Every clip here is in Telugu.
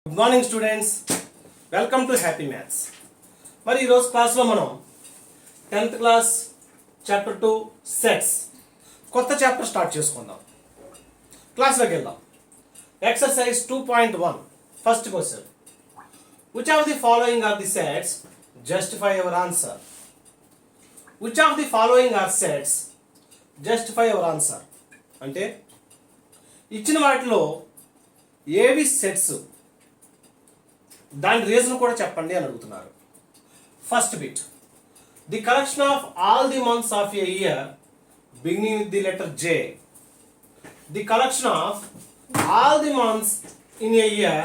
Good morning students, welcome to happy maths. మరి ఈరోజు క్లాస్లో మనం 10th క్లాస్ చాప్టర్ 2 సెట్స్ కొత్త చాప్టర్ స్టార్ట్ చేసుకుందాం. క్లాస్లోకి వెళ్దాం. Exercise 2.1 first question, which of the following are the sets, justify your answer. Which of the following are sets, justify your answer అంటే ఇచ్చిన వాటిలో ఏవి సెట్స్, దాని రీజన్ కూడా చెప్పండి అని అడుగుతున్నారు. First bit, the collection of all the months of A year beginning with the letter J. The collection of all the months in a year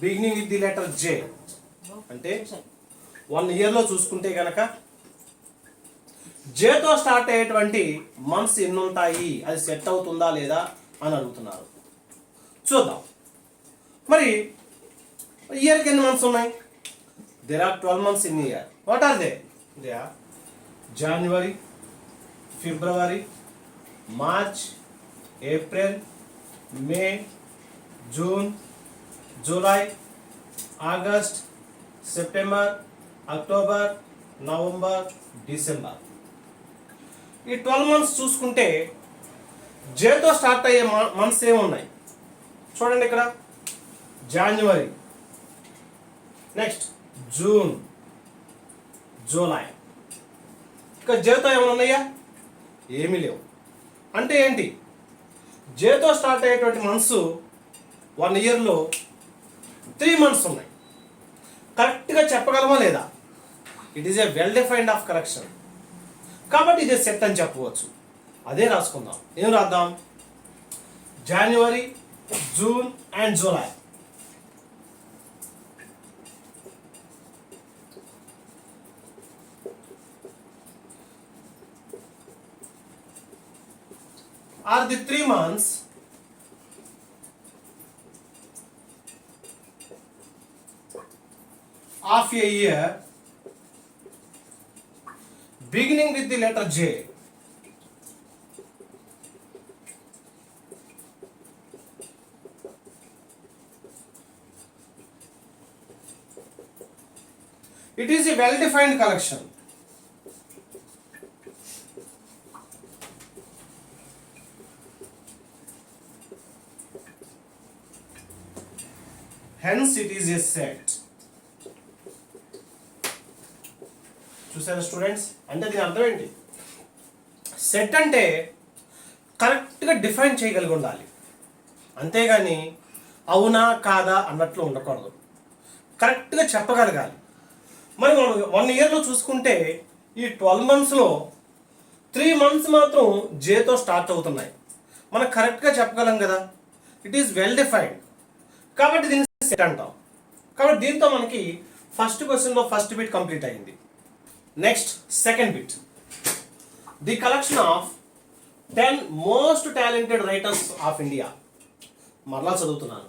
beginning with the letter J అంటే 1 ఇయర్లో చూసుకుంటే కనుక జేతో స్టార్ట్ అయ్యేటువంటి మంత్స్ ఎన్ని ఉంటాయి, అది సెట్ అవుతుందా లేదా అని అడుగుతున్నారు. చూద్దాం. మరి ఇయర్కి ఎన్ని మంత్స్ ఉన్నాయి? There are 12 months in year. What are they? They are January, February, March, April, May, June, July, August, September, October, November, December. ఈ 12 మంత్స్ చూసుకుంటే జేతో స్టార్ట్ అయ్యే మంత్స్ ఏమున్నాయి చూడండి. ఇక్కడ జనవరి, నెక్స్ట్ జూన్, జూలై. ఇక జేతో ఏమైనా ఉన్నాయా? ఏమీ లేవు. అంటే ఏంటి? జేతో స్టార్ట్ అయ్యేటువంటి మంత్స్ 1 ఇయర్లో 3 మంత్స్ ఉన్నాయి. కరెక్ట్గా చెప్పగలమా లేదా? It is a well defined ఆఫ్ కరెక్షన్. కాబట్టి ఇదే సెట్ అని చెప్పవచ్చు. అదే రాసుకుందాం. ఏం రాద్దాం? January, June and July. are the 3 months of a year beginning with the letter J. It is a well-defined collection. Hence it is a set. చూసారా స్టూడెంట్స్? అంటే దీని అర్థం ఏంటి? సెట్ అంటే కరెక్ట్గా డిఫైన్ చేయగలిగి ఉండాలి, అంతేగాని అవునా కాదా అన్నట్లు ఉండకూడదు. కరెక్ట్గా చెప్పగలగాలి. మరి మనం 1 ఇయర్లో చూసుకుంటే ఈ 12 మంత్స్లో 3 మంత్స్ మాత్రం జేతో స్టార్ట్ అవుతున్నాయి. మనం కరెక్ట్గా చెప్పగలం కదా. It is well defined. కాబట్టి దీన్ని సెట్ అంటాం. కాబట్టి దీంతో మనకి ఫస్ట్ క్వశ్చన్లో ఫస్ట్ బిట్ కంప్లీట్ అయింది. Next second bit, the collection of 10 most talented writers of India. మరలా చదువుతున్నాను.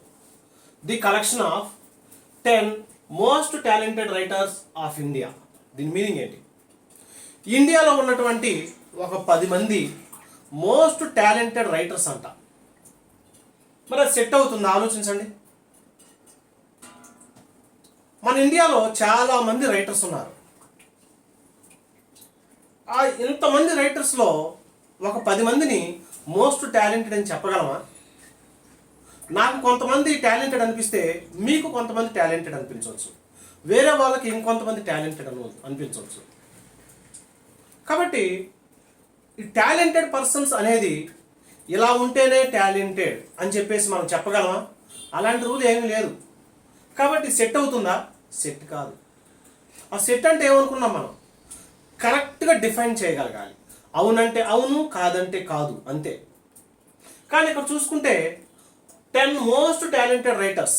The collection of 10 most talented writers of India. దీని మీనింగ్ ఏంటి? ఇండియాలో ఉన్నటువంటి ఒక 10 మంది మోస్ట్ టాలెంటెడ్ రైటర్స్ అంట. మరి అది సెట్ అవుతుందా? ఆలోచించండి. మన ఇండియాలో చాలా మంది రైటర్స్ ఉన్నారు. ఇంతమంది రైటర్స్లో ఒక 10 మందిని మోస్ట్ టాలెంటెడ్ అని చెప్పగలమా? నాకు కొంతమంది టాలెంటెడ్ అనిపిస్తే మీకు కొంతమంది టాలెంటెడ్ అనిపించవచ్చు, వేరే వాళ్ళకి ఇంకొంతమంది టాలెంటెడ్ అనిపించవచ్చు. కాబట్టి ఈ టాలెంటెడ్ పర్సన్స్ అనేది ఇలా ఉంటేనే టాలెంటెడ్ అని చెప్పేసి మనం చెప్పగలమా? అలాంటి రూల్ ఏమీ లేదు. కాబట్టి సెట్ అవుతుందా? సెట్ కాదు. ఆ సెట్ అంటే ఏమనుకున్నాం మనం? కరెక్ట్గా డిఫైన్ చేయగలగాలి. అవునంటే అవును, కాదంటే కాదు, అంతే. కానీ ఇక్కడ చూసుకుంటే 10 మోస్ట్ టాలెంటెడ్ రైటర్స్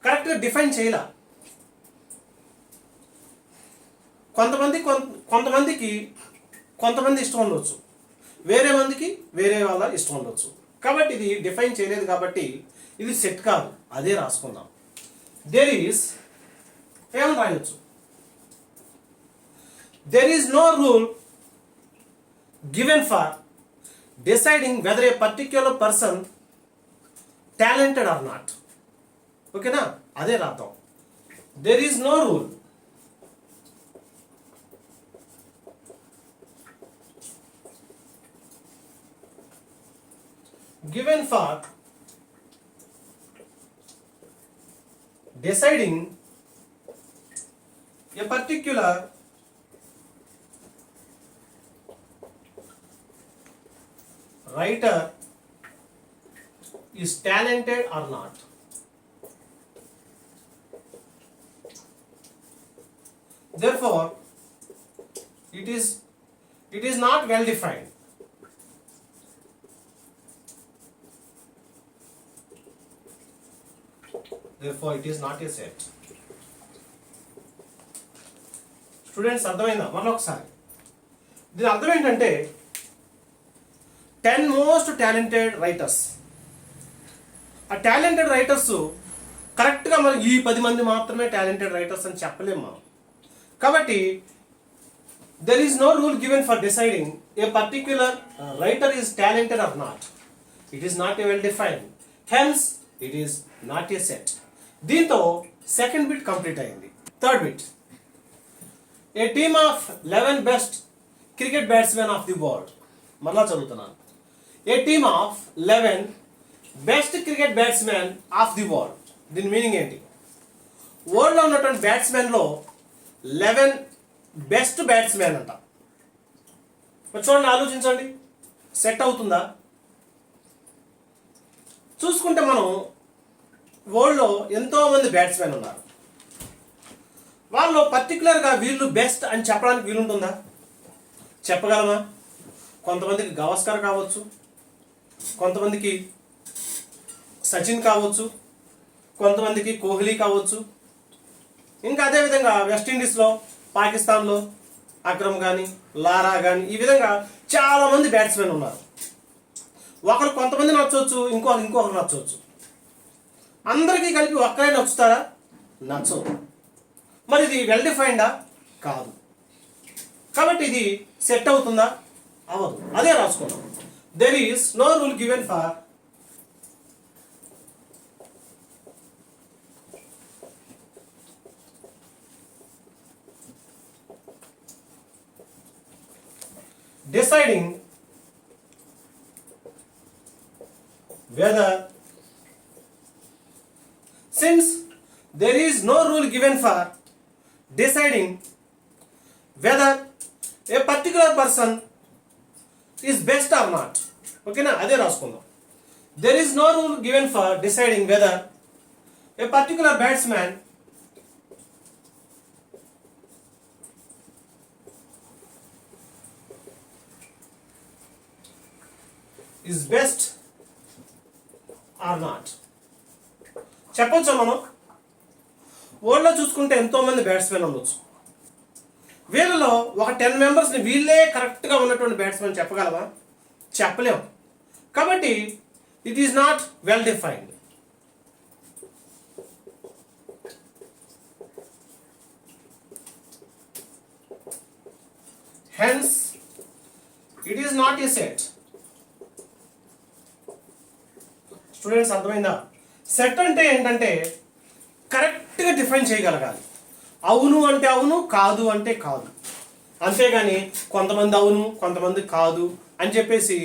కరెక్ట్గా డిఫైన్ చేయలే. కొంతమందికి కొంతమంది ఇష్టం ఉండవచ్చు, వేరే మందికి వేరే వాళ్ళ ఇష్టం ఉండవచ్చు. కాబట్టి ఇది డిఫైన్ చేయలేదు, కాబట్టి ఇది సెట్ కాదు. అదే రాసుకుందాం. దేర్ ఈస్ ఏమని రాయొచ్చు? There is no rule given for deciding whether a particular person talented or not. ఓకేనా, అదే రాద్దాం. There is no rule given for deciding a particular writer is talented or not. Therefore, it is not well defined. Therefore, it is not a set. Students అర్థమైందా? మరొకసారి దీని అర్థం ఏంటంటే 10 మోస్ట్ టాలెంటెడ్ రైటర్స్, ఆ టాలెంటెడ్ రైటర్స్ కరెక్ట్గా మనం ఈ 10 మంది మాత్రమే టాలెంటెడ్ రైటర్స్ అని చెప్పలేము మనం. కాబట్టి there is no rule given for deciding a particular writer is talented or not. It is not a well defined, hence it is not a set. దీంతో సెకండ్ బిట్ కంప్లీట్ అయింది. Third bit, a team of 11 best cricket batsmen of the world. మరలా చదువుతున్నాను. A team of 11 best cricket batsmen of the world. దీని మీనింగ్ ఏంటి? వరల్డ్లో ఉన్నటువంటి బ్యాట్స్మెన్లో 11 బెస్ట్ బ్యాట్స్మెన్ అంట. మరి చూడండి, ఆలోచించండి, సెట్ అవుతుందా? చూసుకుంటే మనం వరల్డ్లో ఎంతోమంది బ్యాట్స్మెన్ ఉన్నారు. వాళ్ళు పర్టికులర్గా వీళ్ళు బెస్ట్ అని చెప్పడానికి వీలుంటుందా? చెప్పగలమా? కొంతమందికి గవాస్కర్ కావచ్చు, కొంతమందికి సచిన్ కావచ్చు, కొంతమందికి కోహ్లీ కావచ్చు, ఇంకా అదేవిధంగా వెస్టిండీస్లో, పాకిస్తాన్లో అక్రమ్ కానీ, లారా కానీ, ఈ విధంగా చాలామంది బ్యాట్స్మెన్ ఉన్నారు. ఒకరు కొంతమంది నచ్చవచ్చు, ఇంకొకరు నచ్చవచ్చు. అందరికీ కలిపి ఒక్కరే నచ్చుతారా? నచ్చవు. మరి ఇది వెల్ డిఫైన్డా? కాదు. కాబట్టి ఇది సెట్ అవుతుందా? అవ్వదు. అదే రాసుకున్నాం. There is no rule given for deciding whether, since there is no rule given for deciding whether a particular person is best or not. ఓకేనా, అదే రాసుకుందాం. there is no rule given for deciding whether a particular batsman is best or not. చెప్పొచ్చా మనం? వరల్డ్లో చూసుకుంటే ఎంతోమంది బ్యాట్స్మెన్ ఉండొచ్చు. వీళ్ళలో ఒక 10 మెంబర్స్ని వీళ్ళే కరెక్ట్గా ఉన్నటువంటి బ్యాట్స్మెన్ చెప్పగలవా? చెప్పలేము. కాబట్టి it is not well defined. Hence it is not a set. Students అర్థమైందా? సెట్ అంటే ఏంటంటే కరెక్ట్గా డిఫైన్ చేయగలగాలి. అవును అంటే అవును, కాదు అంటే కాదు. అంతేగాని కొంతమంది అవును కొంతమంది కాదు అని చెప్పేసి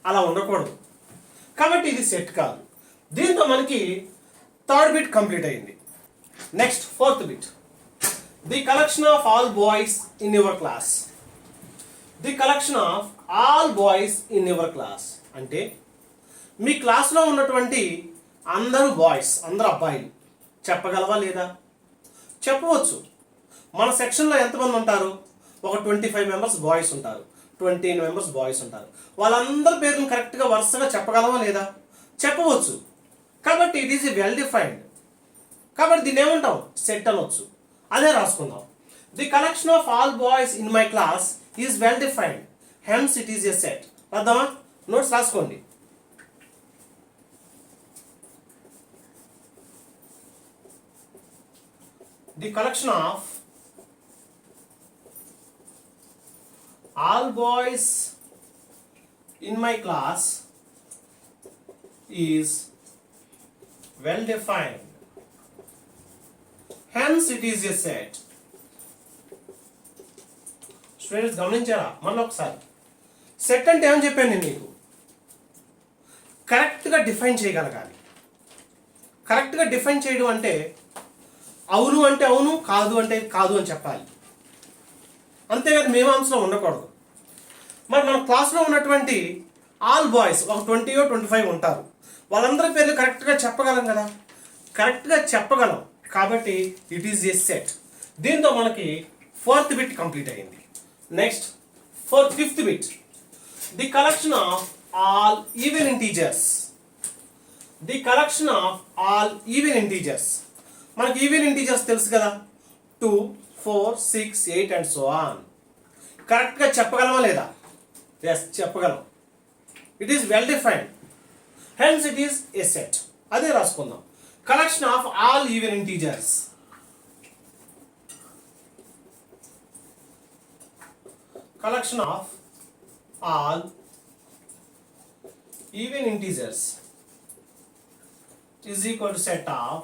అలా ఉండకూడదు. కాబట్టి ఇది సెట్ కాదు. దీంతో మనకి థర్డ్ బిట్ కంప్లీట్ అయింది. Next fourth bit, the collection of all boys in your class. The collection of all boys in your class అంటే మీ క్లాస్లో ఉన్నటువంటి అందరూ బాయ్స్, అందరూ అబ్బాయిలు చెప్పగలవా లేదా? చెప్పవచ్చు. మన సెక్షన్లో ఎంతమంది ఉంటారు? ఒక 25 మెంబర్స్ బాయ్స్ ఉంటారు, 20 మెంబర్స్ బాయ్స్ ఉంటారు. వాళ్ళందరి పేర్లను కరెక్ట్గా వరుసగా చెప్పగలవా లేదా? చెప్పవచ్చు. కాబట్టి ఇట్ ఈజ్ వెల్ డిఫైన్డ్. కాబట్టి దీన్ని ఏమంటాం? సెట్ అనొచ్చు. అదే రాసుకుందాం. The collection of all boys in my class is well defined, hence it is a set. రాద్దామా? నోట్స్ రాసుకోండి. The collection of all boys in my class is well defined. Hence it is a set. Students గమనించారా? మళ్ళీ ఒకసారి, సెట్ అంటే ఏమని చెప్పాను నేను మీకు, కరెక్ట్గా డిఫైన్ చేయగలగాలి. కరెక్ట్గా డిఫైన్ చేయడం అంటే అవును అంటే అవును, కాదు అంటే కాదు అని చెప్పాలి. అంతేగాని మీమాంసలో ఉండకూడదు. మరి మన క్లాస్లో ఉన్నటువంటి ఆల్ బాయ్స్ ఒక 20-25 ఉంటారు. వాళ్ళందరి పేర్లు కరెక్ట్గా చెప్పగలం కదా? కరెక్ట్గా చెప్పగలం కాబట్టి ఇట్ ఈస్ ఎ సెట్. దీంతో మనకి 4th బిట్ కంప్లీట్ అయింది. Next 5th bit, the collection of all even integers. The collection of all even integers. మనకి ఈవెన్ ఇంటీజర్స్ తెలుసు కదా, 2, 4, 6, 8 అండ్ సో ఆన్. కరెక్ట్గా చెప్పగలమా లేదా? ఎస్, చెప్పగలం. It is well defined, hence it is a set. అదే రాసుకుందాం, collection of all even integers. Collection of all even integers is equal to set of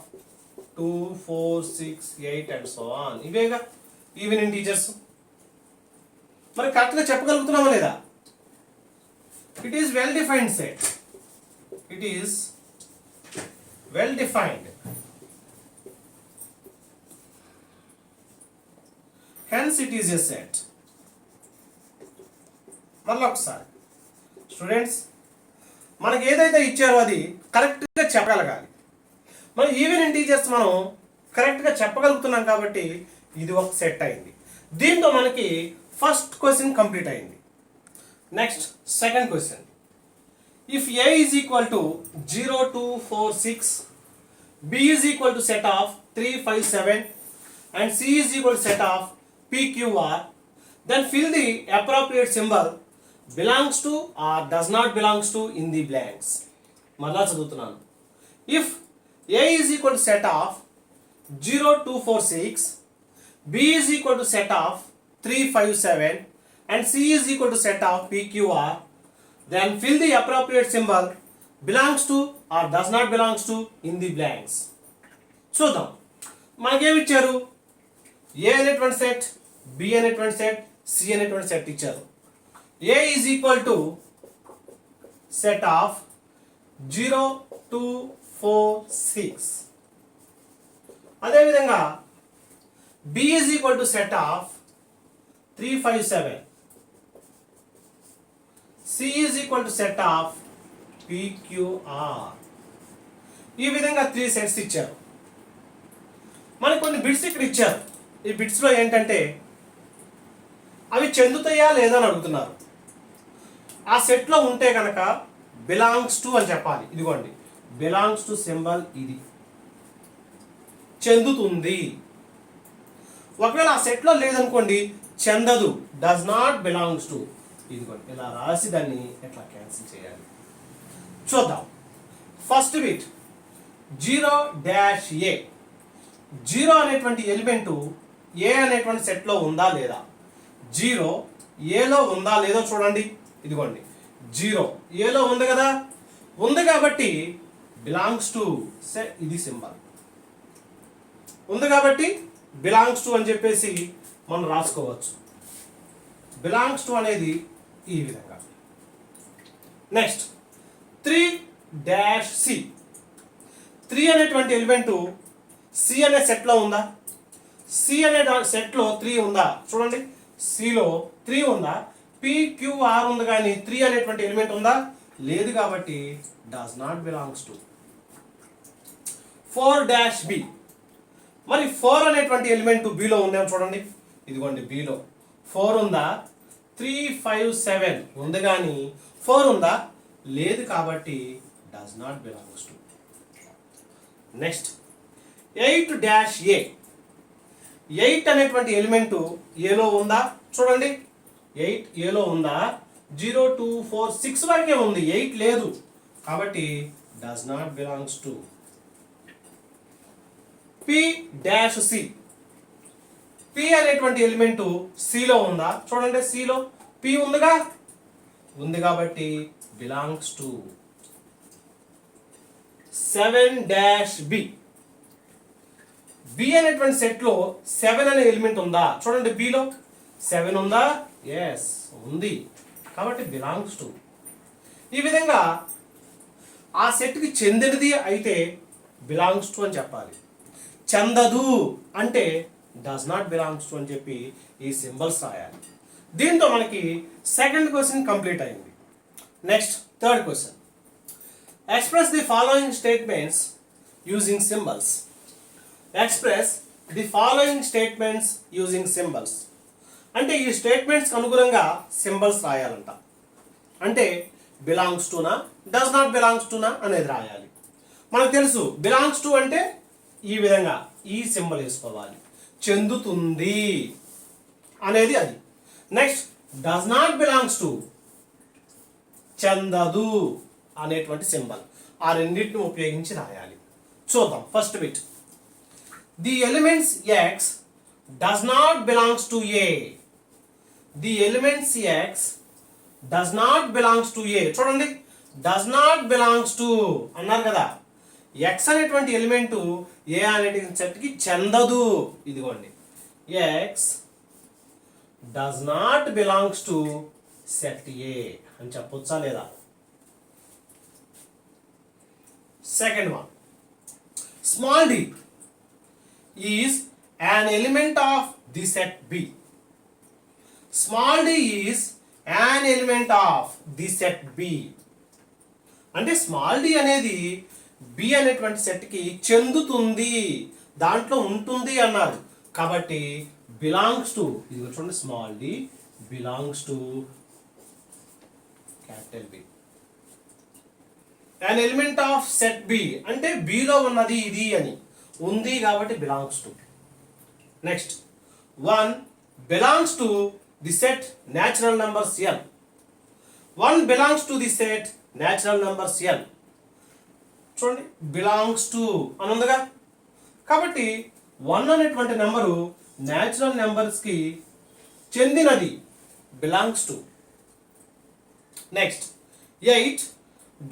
2, 4, 6, 8 and so on. ఇవేగా ఈవెన్ ఇంటీజర్స్. మరి కరెక్ట్గా చెప్పగలుగుతున్నామా లేదా? It is well defined set. It is well defined, hence it is a set. మళ్ళీ ఒకసారి స్టూడెంట్స్, మనకి ఏదైతే ఇచ్చారో అది కరెక్ట్గా చెప్పగలగాలి. మరి ఈవెన్ ఇంటీజర్స్ మనం కరెక్ట్గా చెప్పగలుగుతున్నాం కాబట్టి ఇది ఒక సెట్ అయింది. దీంతో మనకి ఫస్ట్ క్వశ్చన్ కంప్లీట్ అయింది. Next second question, if A is equal to 0, 2, 4, 6, B is equal to set of 3, 5, 7 and C is equal to set of PQR, then fill the appropriate symbol belongs to or does not belongs to in the blanks. మళ్ళా చదువుతున్నాను. If A is equal to set of 0, 2, 4, 6, B is equal to set of 3, 5, 7 and C is equal to set of PQR, then fill the appropriate symbol belongs to or does not belongs to in the blanks. చూద్దాం, మనకేమి ఇచ్చారు? A అనేటువంటి సెట్, B అనేటువంటి సెట్, C అనేటువంటి సెట్ ఇచ్చారు. A is equal to set of 0, 2, 4, 6. అదేవిధంగా B is equal to set of 3, 5, 7. C is equal to set of PQR. ఈ విధంగా 3 సెట్స్ ఇచ్చారు. మనకు కొన్ని బిట్స్ ఇక్కడ ఇచ్చారు. ఈ బిట్స్లో ఏంటంటే అవి చెందుతాయా లేదా అని అడుగుతున్నారు. ఆ సెట్లో ఉంటే కనుక బిలాంగ్స్ టు అని చెప్పాలి. ఇదిగోండి, బిలాంగ్స్ టు సింబల్ ఇది, చెందుతుంది. ఒకవేళ ఆ సెట్లో లేదనుకోండి, చెందదు, డస్ నాట్ బిలాంగ్స్ టు. ఇదిగోండి, ఇలా రాసి దాన్ని ఎట్లా క్యాన్సిల్ చేయాలి చూద్దాం. First bit 0-A. 0 అనేటువంటి ఎలిమెంటు ఏ అనేటువంటి సెట్లో ఉందా లేదా? 0 ఏలో ఉందా లేదో చూడండి. ఇదిగోండి, 0 ఏలో ఉంది కదా, ఉంది కాబట్టి బిలాంగ్స్ టు ఇది సింబల్ ఉంది కాబట్టి బిలాంగ్స్ టు అని చెప్పేసి మనం రాసుకోవచ్చు. బిలాంగ్స్ టు అనేది ఈ విధంగా. Next 3-C. 3 అనేటువంటి ఎలిమెంటు సి అనే సెట్లో ఉందా? సి అనే సెట్లో 3 ఉందా? చూడండి, సిలో 3 ఉందా? PQR ఉంది కానీ 3 అనేటువంటి ఎలిమెంట్ ఉందా? లేదు కాబట్టి does not belongs to. 4-B. మరి 4 అనేటువంటి ఎలిమెంట్ బిలో ఉందేమో చూడండి. ఇదిగోండి, బిలో 4 ఉందా? 3, 5, 7 ఉంది కానీ 4 ఉందా? లేదు కాబట్టి does not belongs to. Next 8-A. 8 అనేటువంటి ఎలిమెంటు ఏలో ఉందా? చూడండి, 8 ఏలో ఉందా? 0, 2, 4, 6 వరకే ఉంది, 8 లేదు కాబట్టి does not belongs to. P-C. P అనేటువంటి ఎలిమెంటు సిలో ఉందా? చూడండి, సిలో P ఉందిగా, ఉంది కాబట్టి బిలాంగ్స్ టు. 7-B. బి అనేటువంటి సెట్లో 7 అనే ఎలిమెంట్ ఉందా? చూడండి, బిలో 7 ఉందా? ఎస్, ఉంది. కాబట్టి బిలాంగ్స్ టు. ఈ విధంగా ఆ సెట్కి చెందినది అయితే బిలాంగ్స్ టు అని చెప్పాలి. చెందదు అంటే డస్ నాట్ బిలాంగ్స్ టు అని చెప్పి ఈ సింబల్స్ రాయాలి. దీంతో మనకి సెకండ్ క్వశ్చన్ కంప్లీట్ అయింది. Next third question. Express the following statements using symbols. Express the following statements using symbols అంటే ఈ స్టేట్మెంట్స్కి అనుగుణంగా సింబల్స్ రాయాలంట. అంటే బిలాంగ్స్ టునా, డస్ నాట్ బిలాంగ్స్ టునా అనేది రాయాలి. మనకు తెలుసు బిలాంగ్స్ టు అంటే ఈ విధంగా ఈ సింబల్ వేసుకోవాలి. చెందుతుంది అనేది అది. Next does not belongs to, చెందదు అనేటువంటి సింబల్. ఆ రెండింటిని ఉపయోగించి రాయాలి. చూద్దాం. First bit, the elements x does not belongs to A. The elements x does not belongs to A. చూడండి, డస్ నాట్ బిలాంగ్స్ టు అన్నారు కదా. ఎక్స్ అనేటువంటి ఎలిమెంటు ఏ అనేటువంటి సెట్కి చెందదు. ఇదిగోండి, x does not belongs to set A అని చెప్పొచ్చా లేదా? Second one, small d is an element of the set B. Small d is an element of the set B. అంటే స్మాల్ d అనేది B అనేటువంటి సెట్కి చెందుతుంది, దాంట్లో ఉంటుంది అన్నారు. కాబట్టి బిలాంగ్స్ టు, ఇది చూడండి, small d belongs to capital B. an element of set B అంటే B లో ఉన్నది ఇది అని ఉంది కాబట్టి belongs to. Next 1 belongs to the set natural numbers n. 1 belongs to the set natural numbers n. చూడండి, బిలాంగ్స్ టు అని ఉందిగా. కాబట్టి 1 అనేటువంటి నెంబరు న్యాచురల్ నెంబర్స్కి చెందినది, belongs to. Next 8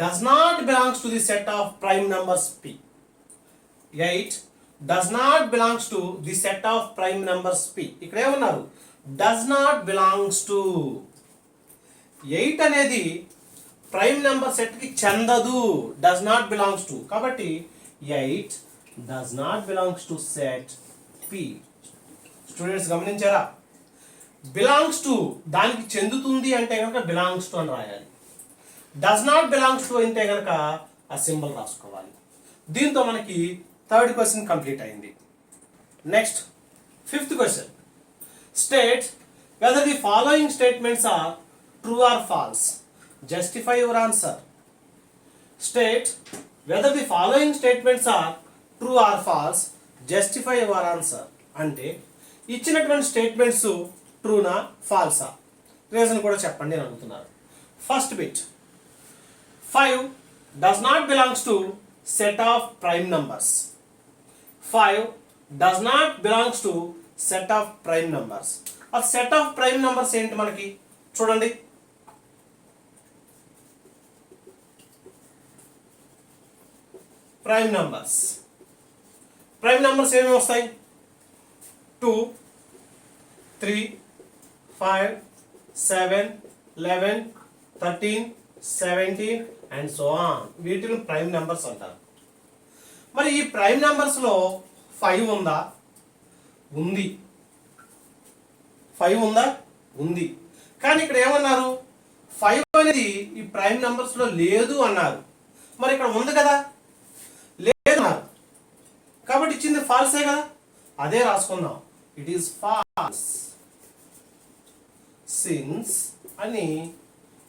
does not belongs to the set of prime numbers P. 8 does not belongs to the set of prime numbers P. ఇక్కడ ఏమన్నారు? does not belongs to. 8 అనేది ప్రైమ్ నెంబర్ సెట్కి చెందదు, does not belongs to. కాబట్టి 8 does not belongs to set P. Students గమనించారా? బిలాంగ్స్ టు దానికి చెందుతుంది అంటే కనుక బిలాంగ్స్ టు అని రాయాలి. డస్ నాట్ బిలాంగ్స్ టు అంటే కనుక ఆ సింబల్ రాసుకోవాలి. దీంతో మనకి థర్డ్ క్వశ్చన్ కంప్లీట్ అయింది. Next fifth question. State whether the following statements are true or false. Justify your answer. State whether the following statements are true or false. Justify your answer అంటే ఇచ్చినటువంటి స్టేట్మెంట్స్ ట్రూనా ఫాల్సా, రీజన్ కూడా చెప్పండి అని అడుగుతున్నారు. First bit, 5 does not belongs to set of prime numbers. 5 does not belongs to set of prime numbers. ఆ set of prime numbers ఏంటి మనకి చూడండి. Prime numbers. ప్రైమ్ నంబర్స్ ఏమేమి వస్తాయి? 2, 3, 5, 7, 11, 13, 17 అండ్ సో ఆన్. వీటిని ప్రైమ్ నెంబర్స్ అంటారు. మరి ఈ ప్రైమ్ నెంబర్స్లో 5 ఉందా? ఉంది. 5 ఉందా? ఉంది. కానీ ఇక్కడ ఏమన్నారు? 5 అనేది ఈ ప్రైమ్ నెంబర్స్లో లేదు అన్నారు. మరి ఇక్కడ ఉంది కదా, లేదు అన్నారు. కాబట్టి ఇచ్చింది ఫాల్సే కదా, అదే రాసుకుందాం. ఇట్ ఈస్ ఫాల్స్ సిన్స్ అని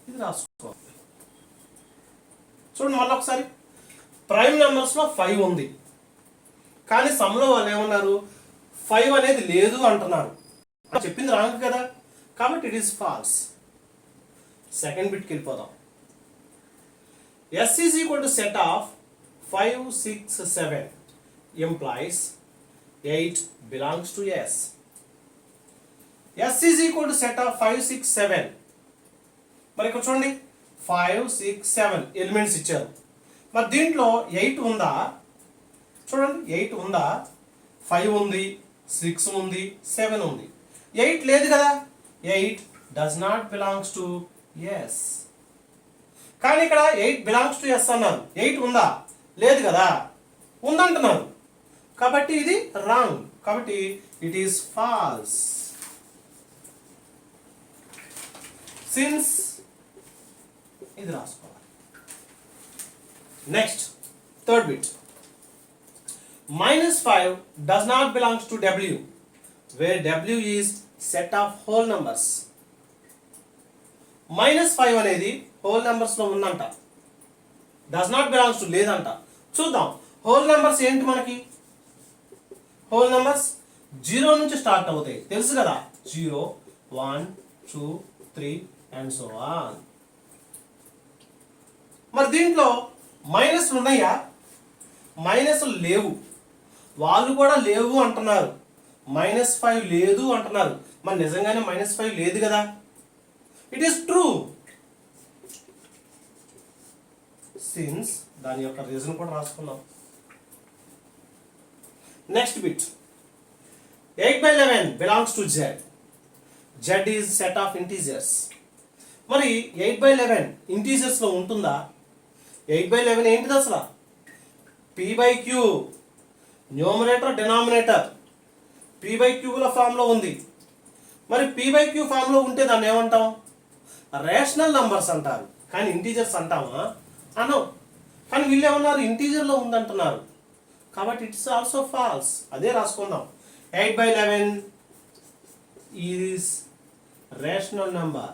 ఇది రాసుకోవాలి. చూడండి మళ్ళీ ఒకసారి, ప్రైమ్ నెంబర్స్లో 5 ఉంది, కానీ సమ్లో వాళ్ళు ఏమన్నారు? 5 అనేది లేదు అంటున్నారు. చెప్పింది రాంగ్ కదా, కాబట్టి ఇట్ ఈస్ ఫాల్స్. సెకండ్ బిట్కి వెళ్ళిపోదాం. S is equal to set of 5, 6, 7 implies 8 belongs to S. S is equal to set of 5, 6, 7. మరి ఇక్కడ చూడండి, 5, 6, 7 ఎలిమెంట్స్ ఇచ్చారు. మరి దీంట్లో 8 ఉందా? చూడండి, 8 ఉందా? 5 ఉంది, 6 ఉంది, 7 ఉంది. 8 లేదు కదా. 8 does not belongs to S. కానీ ఇక్కడ 8 బిలాంగ్స్ టు ఎస్ అన్నారు. 8 ఉందా? లేదు కదా. ఉందంటున్నారు. కాబట్టి ఇది రాంగ్. కాబట్టి ఇట్ ఈస్ ఫాల్స్. సిన్స్ ఇది రాసుకోవాలి. Next third bit. -5 does not belongs to W, where W is set of whole numbers. -5 అనేది హోల్ నెంబర్స్ లో ఉందంట. డస్ నాట్ బిలాంగ్స్ టు లేదంట. చూద్దాం హోల్ నెంబర్స్ ఏంటి మనకి. హోల్ నెంబర్స్ 0 నుంచి స్టార్ట్ అవుతాయి, తెలుసు కదా. 0, 1, 2, 3 అండ్ సో ఆన్. మరి దీంట్లో మైనస్లు ఉన్నాయా? మైనస్లు లేవు. వాళ్ళు కూడా లేవు అంటున్నారు. -5 లేదు అంటున్నారు. మరి నిజంగానే -5 లేదు కదా. It is true. సిన్స్ దాని యొక్క రీజన్ కూడా రాసుకున్నాం. Next bit. 8/11 belongs to Z. Z is set of integers. మరి 8/11 ఇంటీజర్స్ లో ఉంటుందా? 8/11 ఏంటిది అసలు? P/Q. న్యూమరేటర్ డినామినేటర్ P/Q ల ఫామ్ లో ఉంది. మరి P/Q ఫామ్ లో ఉంటే దాన్ని ఏమంటాం? రేషనల్ నంబర్స్ అంటారు. కానీ ఇంటీజర్స్ అంటామా? అనం. కానీ వీళ్ళు ఏమన్నారు? ఇంటీజర్ లో ఉందంటున్నారు. కాబట్టి ఇట్స్ ఆల్సో ఫాల్స్. అదే రాసుకుందాం. 8/11 is rational number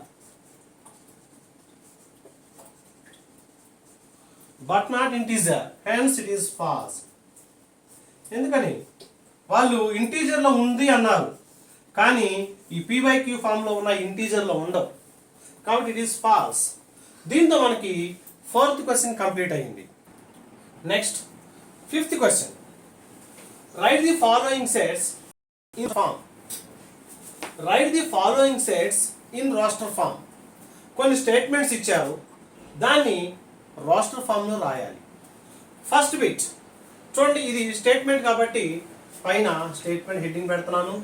but not integer, hence it is false. ఎందుకని? వాళ్ళు ఇంటీజర్లో ఉంది అన్నారు, కానీ ఈ P/Q ఫామ్లో ఉన్న ఇంటీజర్లో ఉండవు. కాబట్టి ఇట్ ఈస్ ఫాల్స్. దీంతో మనకి 4th క్వశ్చన్ కంప్లీట్ అయింది. Next 5th question. Write the following sets in form. Write the following sets in roster form. కొన్ని స్టేట్మెంట్స్ ఇచ్చారు, దాన్ని రోస్టర్ ఫామ్లో రాయాలి. ఫస్ట్ బిట్ చూడండి, ఇది స్టేట్మెంట్ కాబట్టి పైన స్టేట్మెంట్ హెడ్డింగ్ పెడుతున్నాను.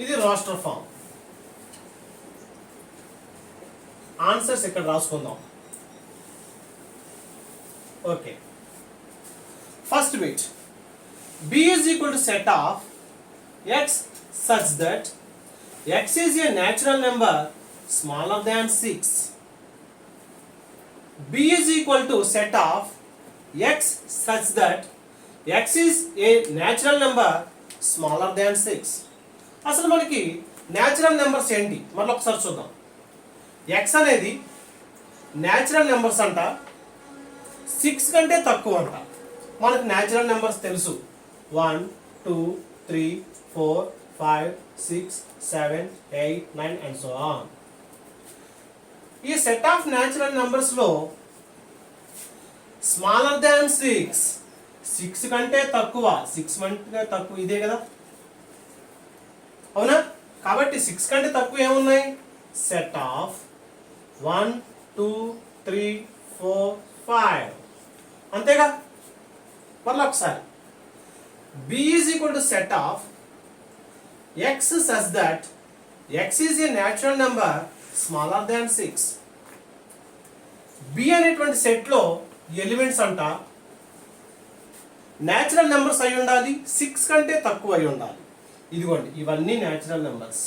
ఇది రోస్టర్ ఫామ్. ఆన్సర్స్ ఇక్కడ రాసుకుందాం. Okay. First bit. B is equal to set of x such that x is a natural number smaller than 6. B is equal to set of x such that x is a natural number smaller than 6. అసలు మనకి న్యాచురల్ నెంబర్స్ ఏంటి మళ్ళీ ఒకసారి చూద్దాం. x అనేది న్యాచురల్ నెంబర్స్ అంట, 6 కంటే తక్కువ అంట. మనకు న్యాచురల్ నెంబర్స్ తెలుసు. 1, 2, 3, 4, 5, 6, 7, 8, 9 అండ్ సో ఆన్. ఈ సెట్ ఆఫ్ న్యాచురల్ నెంబర్స్ లో స్మాలర్ దాన్ 6 కంటే తక్కువ, 6 కంటే తక్కువ ఇదే కదా, అవునా? కాబట్టి 6 కంటే తక్కువ ఏమున్నాయి? సెట్ ఆఫ్ 1, 2, 3, 4, 5 అంతేగా. మళ్ళీ ఒకసారి B is equal to set of x such that x is a natural number smaller than 6. B అనేటువంటి సెట్లో ఎలిమెంట్స్ అంట న్యాచురల్ నెంబర్స్ అయి ఉండాలి, 6 కంటే తక్కువ అయి ఉండాలి. ఇదిగోండి ఇవన్నీ న్యాచురల్ నెంబర్స్.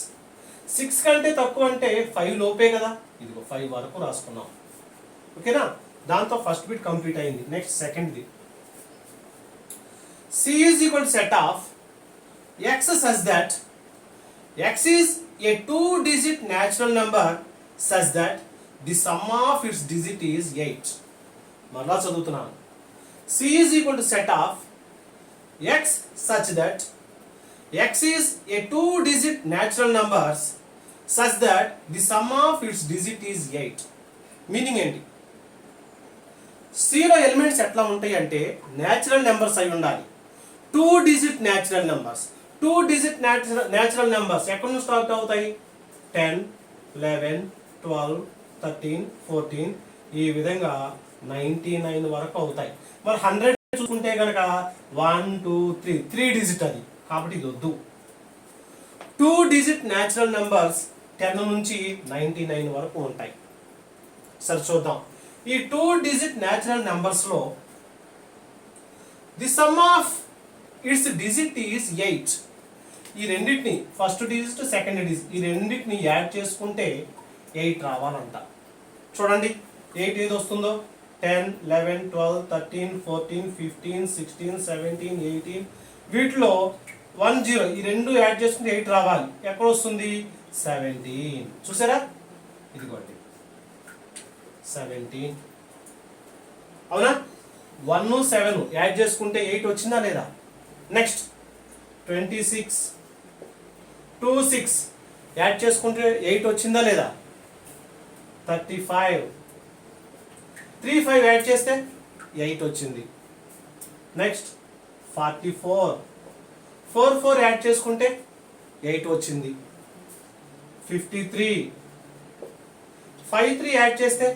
6 కంటే తక్కువ అంటే 5 లోపే కదా. ఇదిగో 5 వరకు రాసుకున్నాం. ఓకేనా? దాంతో ఫస్ట్ బిట్ కంప్లీట్ అయింది. Next second bit. C is equal to set of x such that x is a 2-digit natural number such that the sum of its digit is 8. మరలా చదువుతున్నాను. C is equal to set of x such that x is a 2-digit natural numbers such that the sum of its digit is 8. Meaning ఏంటి? Cలో ఎలిమెంట్స్ ఎట్లా ఉంటాయి అంటే న్యాచురల్ నెంబర్స్ అయి ఉండాలి. 2-digit natural numbers. 2-digit natural numbers ఎక్కడి నుంచి స్టార్ట్ అవుతాయి? 10, 11, 12, 13, 14 ఈ విధంగా 99 వరకు అవుతాయి. మరి 100 చూసుకుంటే కనుక 1 2 3 3 డిజిట్ అది, కాబట్టి ఇది వద్దు. 2 డిజిట్ న్యాచురల్ నెంబర్స్ 10 నుంచి 99 వరకు ఉంటాయి. సరే చూద్దాం. ఈ 2 డిజిట్ న్యాచురల్ నెంబర్స్లో the sum of its digit is 8. ఈ రెండింటిని ఫస్ట్ డిజిట్ సెకండ్ డిజిట్ ఈ రెండింటిని యాడ్ చేసుకుంటే 8 రావాలంట. చూడండి 8 ఏది వస్తుందో 10 11 12 13 14 15 16 17 18 వీటిలో 1 0 ఈ రెండు యాడ్ చేసుకుంటే 8 రావాలి. ఎక్కడ వస్తుంది 17. చూసారా ఇదిగోండి 17. అవునా 1 7 యాడ్ చేసుకుంటే 8 వచ్చిందా లేదా. నెక్స్ట్ 26 2 6 యాడ్ చేసుకుంటే 8 వచ్చిందా లేదా. 35 3 5 యాడ్ చేస్తే 8 వచ్చింది. నెక్స్ట్ 44 4 4 యాడ్ చేసుకుంటే 8 వచ్చింది. 53 5 3 యాడ్ చేస్తే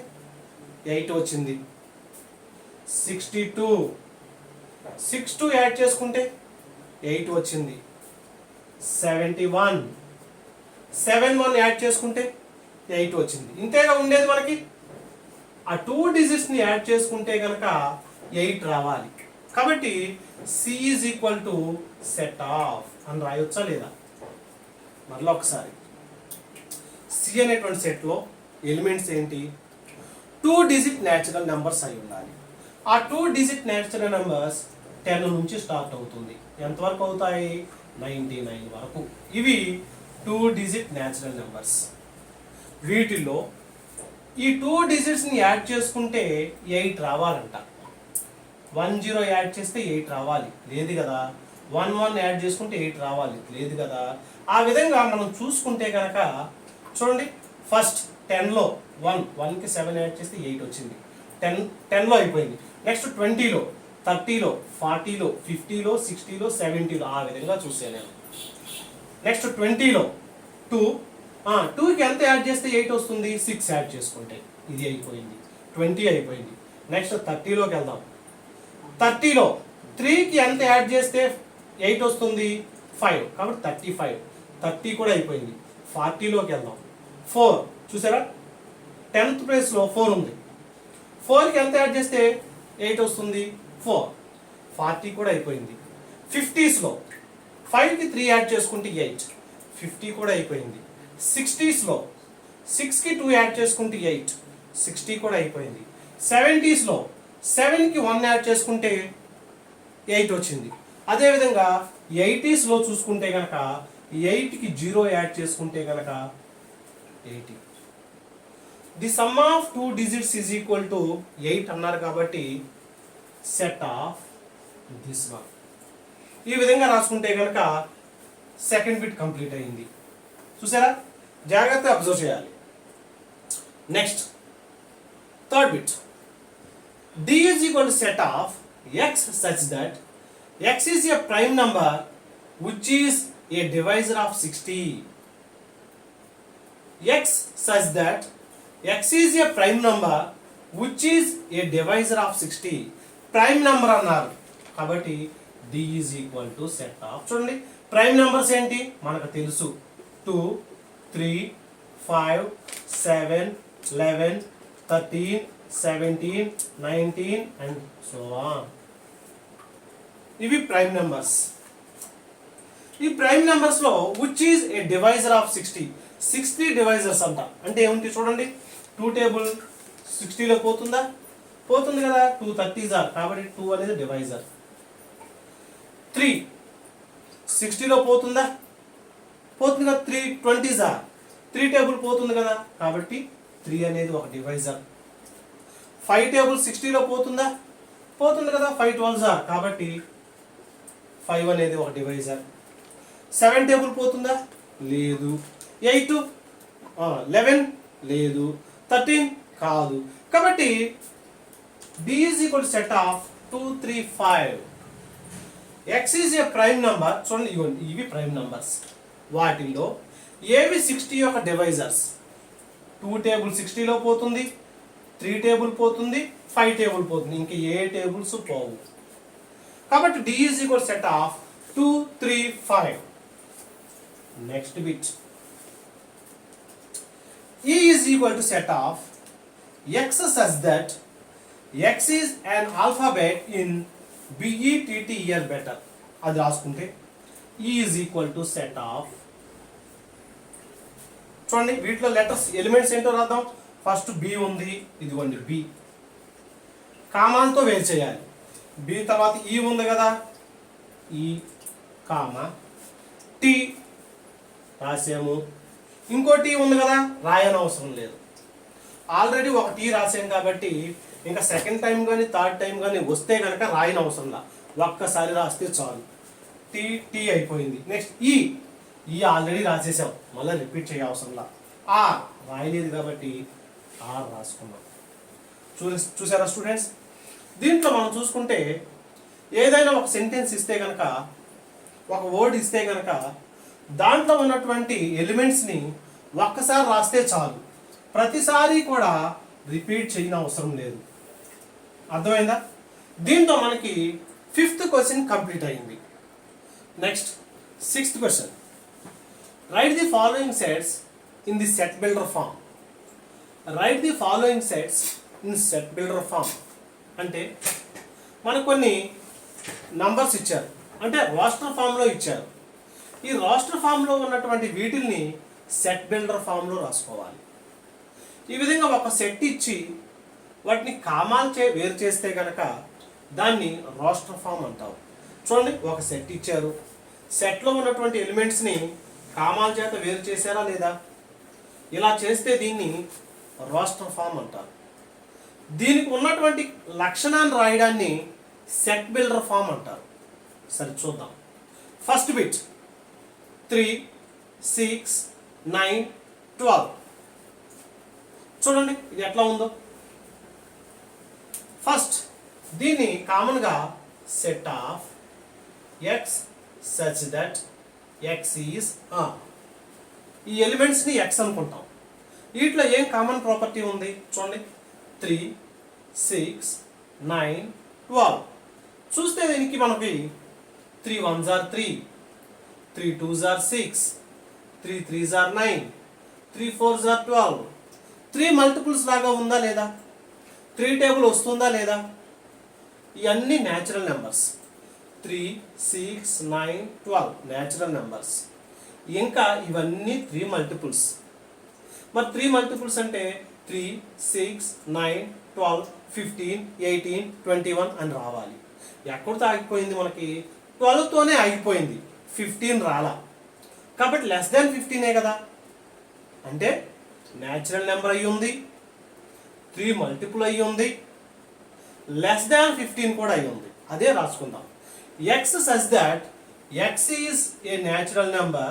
8 వచ్చింది. 62 6 2 యాడ్ చేసుకుంటే 8 వచ్చింది. 71 7 1 యాడ్ చేసుకుంటే 8 వచ్చింది. ఇంతేగా ఉండేది మనకి. ఆ 2 డిజిట్స్ని యాడ్ చేసుకుంటే కనుక 8 రావాలి. కాబట్టి C is equal to set of అని రాయొచ్చా లేదా. మరలా ఒకసారి C అనేటువంటి సెట్లో ఎలిమెంట్స్ ఏంటి 2 డిజిట్ న్యాచురల్ నెంబర్స్ అయి ఉండాలి. ఆ 2 డిజిట్ న్యాచురల్ నెంబర్స్ 10 నుంచి స్టార్ట్ అవుతుంది. ఎంతవరకు అవుతాయి 99 వరకు. ఇవి 2 డిజిట్ న్యాచురల్ నెంబర్స్. వీటిల్లో ఈ 2 డిజిట్స్ని యాడ్ చేసుకుంటే 8 రావాలంట. 1 0 యాడ్ చేస్తే 8 రావాలి, లేదు కదా. 1 1 యాడ్ చేసుకుంటే 8 రావాలి, లేదు కదా. ఆ విధంగా మనం చూసుకుంటే కనుక చూడండి ఫస్ట్ 10లో 1కి 7 యాడ్ చేస్తే 8 వచ్చింది. 10లో అయిపోయింది. నెక్స్ట్ 20లో 30లో 40లో 50లో 60లో 70లో ఆ విధంగా చూసాను నేను. నెక్స్ట్ 20లో 2కి ఎంత యాడ్ చేస్తే 8 వస్తుంది 6 యాడ్ చేసుకుంటే ఇది అయిపోయింది. 20 అయిపోయింది. నెక్స్ట్ 30లోకి వెళ్దాం. 30లో 3కి ఎంత యాడ్ చేస్తే 8 వస్తుంది 5, కాబట్టి 35. 30 కూడా అయిపోయింది. 40లోకి వెళ్దాం. 4 చూసారా 10th ప్లేస్లో 4 ఉంది. 4కి ఎంత యాడ్ చేస్తే 8 వస్తుంది 4. 40 కూడా అయిపోయింది. 50స్లో 5కి 3 యాడ్ చేసుకుంటే 8. 50 కూడా అయిపోయింది. 60స్లో 6కి 2 యాడ్ చేసుకుంటే 8. 60 కూడా అయిపోయింది. 70స్లో 7కి 1 యాడ్ చేసుకుంటే 8 వచ్చింది. అదేవిధంగా 80స్లో చూసుకుంటే కనుక 8కి 0 యాడ్ చేసుకుంటే కనుక 80. The sum of 2 digits is equal to 8 అన్నారు కాబట్టి సెట్ ఆఫ్ దిస్ వన్. ఈ విధంగా రాసుకుంటే కనుక సెకండ్ బిట్ కంప్లీట్ అయింది. చూసారా జాగ్రత్తగా అబ్జర్వ్ చేయాలి. Next third bit D is equal to set of x such that x is a prime number which is a divisor of 60. X such that x is a prime number which is a divisor of 60. Prime number అన్నారు కాబట్టి D is equal to set of. చూడండి ప్రైమ్ నెంబర్స్ ఏంటి మనకు తెలుసు 2 3 5 7 11 13 17 19 and so on. ఇవి ప్రైమ్ నెంబర్స్. ఈ ప్రైమ్ నెంబర్స్ లో which is a divisor of 60 divisors అంట. అంటే ఏమిటి చూడండి 2 టేబుల్ 60లో పోతుందా, పోతుంది కదా. 2 30s ఆర్ కాబట్టి 2 అనేది డివైజర్. 3 60లో పోతుందా, పోతుంది కదా. 3 20s ఆర్ 3 టేబుల్ పోతుంది కదా కాబట్టి 3 అనేది ఒక డివైజర్. 5 టేబుల్ 60లో పోతుందా, పోతుంది కదా. 5 12s ఆర్ కాబట్టి 5 అనేది ఒక డివైజర్. 7 టేబుల్ పోతుందా, లేదు. 8 11 లేదు. 13 కాదు. కాబట్టి D is equal to set of 2 3 5. X is a prime number. చూడండి ఇవి ప్రైమ్ నంబర్స్. వాటిల్లో ఏవి 60 యొక్క డివైజర్స్. 2 టేబుల్ 60లో పోతుంది, 3 టేబుల్ పోతుంది, 5 టేబుల్ పోతుంది, ఇంక ఏ టేబుల్స్ పోవు. కాబట్టి D is equal set of 2 3 5. Next bit E is equal to set of x such that x is an alphabet in BETTER better. అది రాసుకుంటే E is equal to set of, చూడండి వీటిలో లెటర్స్ ఎలిమెంట్స్ ఏంటో రాద్దాం. ఫస్ట్ B ఉంది, ఇదిగోండి B, కామాలతో వేరు చేయాలి. B తర్వాత E ఉంది కదా, E కామా T రాసాము, ఇంకో టీ ఉంది కదా, రాయని అవసరం లేదు, ఆల్రెడీ ఒక టీ రాసాం కాబట్టి ఇంకా సెకండ్ టైం కానీ థర్డ్ టైం కానీ వస్తే కనుక రాయని అవసరంలా, ఒక్కసారి రాస్తే చాలు. టీ టీ అయిపోయింది. నెక్స్ట్ ఈ ఆల్రెడీ రాసేసాం, మళ్ళీ రిపీట్ చేయ అవసరంలా. ఆర్ రాయలేదు కాబట్టి ఆర్ రాసుకున్నాం. చూసారా స్టూడెంట్స్? దీంట్లో మనం చూసుకుంటే ఏదైనా ఒక సెంటెన్స్ ఇస్తే కనుక, ఒక వర్డ్ ఇస్తే కనుక దాంట్లో ఉన్నటువంటి ఎలిమెంట్స్ని ఒక్కసారి రాస్తే చాలు, ప్రతిసారి కూడా రిపీట్ చేయని అవసరం లేదు. అర్థమైందా? దీంతో మనకి 5th క్వశ్చన్ కంప్లీట్ అయింది. Next 6th question. Write the following sets in the set builder form. Write the following sets in set builder form అంటే మనకు కొన్ని నంబర్స్ ఇచ్చారు, అంటే రాస్టర్ ఫామ్లో ఇచ్చారు. ఈ రాస్టర్ ఫామ్లో ఉన్నటువంటి వీటిల్ని సెట్ బిల్డర్ ఫామ్లో రాసుకోవాలి. ఈ విధంగా ఒక సెట్ ఇచ్చి వాటిని కామాలు వేరు చేస్తే కనుక దాన్ని రాస్టర్ ఫామ్ అంటారు. చూడండి, ఒక సెట్ ఇచ్చారు, సెట్లో ఉన్నటువంటి ఎలిమెంట్స్ని కామాల చేత వేరు చేశారా లేదా, ఇలా చేస్తే దీన్ని రాస్టర్ ఫామ్ అంటారు. దీనికి ఉన్నటువంటి లక్షణాన్ని రాయడాన్ని సెట్ బిల్డర్ ఫామ్ అంటారు. సరే చూద్దాం. First bit 3 6 9 12. చూడండి ఇది ఎట్లా ఉందో. ఫస్ట్ దీన్ని కామన్గా set of X such that X is, ఈ ఎలిమెంట్స్ని ఎక్స్ అనుకుంటాం. వీటిలో ఏం కామన్ ప్రాపర్టీ ఉంది చూడండి, 3 6 9 12. చూస్తే దీనికి మనకి 3 1s are 3, 3 2s are 6, 3 3s are 9, 3 4s are 12. 3 multiples లాగా ఉందా లేదా, 3 టేబుల్ వస్తుందా లేదా, ఇవన్నీ న్యాచురల్ నెంబర్స్. 3 6 9 12 natural numbers. ఇంకా ఇవన్నీ 3 మల్టిపుల్స్. మరి 3 మల్టిపుల్స్ అంటే 3 6 9 12 15 18 21 అని రావాలి. ఎక్కడితో ఆగిపోయింది మనకి, 12తోనే ఆగిపోయింది, 15 రాలా. కాబట్టి లెస్ దాన్ 15ఏ కదా, అంటే న్యాచురల్ నెంబర్ అయ్యి ఉంది, 3 మల్టిపుల్ అయ్యి ఉంది, లెస్ దాన్ 15 కూడా అయ్యి ఉంది. అదే రాసుకుందాం. x such that x is a natural number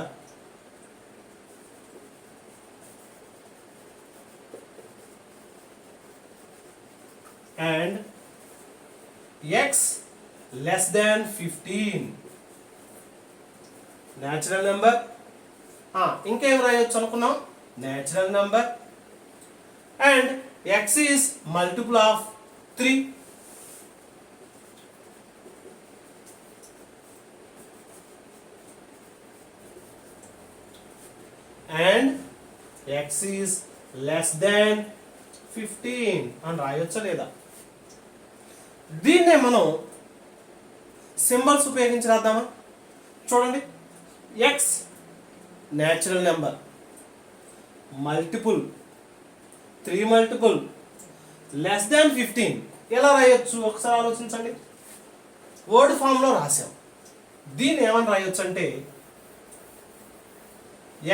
and x less than 15. natural number. ఇంకేం రాయొచ్చు అనుకున్నాం, natural number and x is multiple of 3. and x is less than 15 అని రాయొచ్చా లేదా. దీన్నే మనం సింబల్స్ ఉపయోగించి రాద్దామా. చూడండి, x natural number, multiple 3 multiple, less than 15 ఎలా రాయొచ్చు ఒకసారి ఆలోచించండి. వర్డ్ ఫామ్లో రాసాం. దీన్ని ఏమని రాయొచ్చు అంటే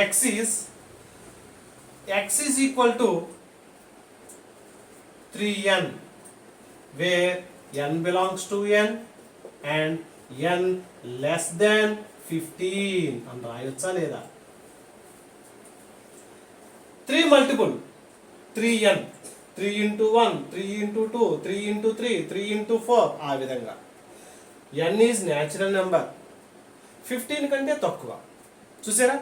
x is equal to 3n where n belongs to n and n less than 15 అని రాయొచ్చా లేదా. 3 multiple 3n, 3 into 1, 3 into 2, 3 into 3, 3 into 4, ఆ విధంగా. n ఈజ్ న్యాచురల్ నెంబర్, 15 కంటే తక్కువ. చూసారా,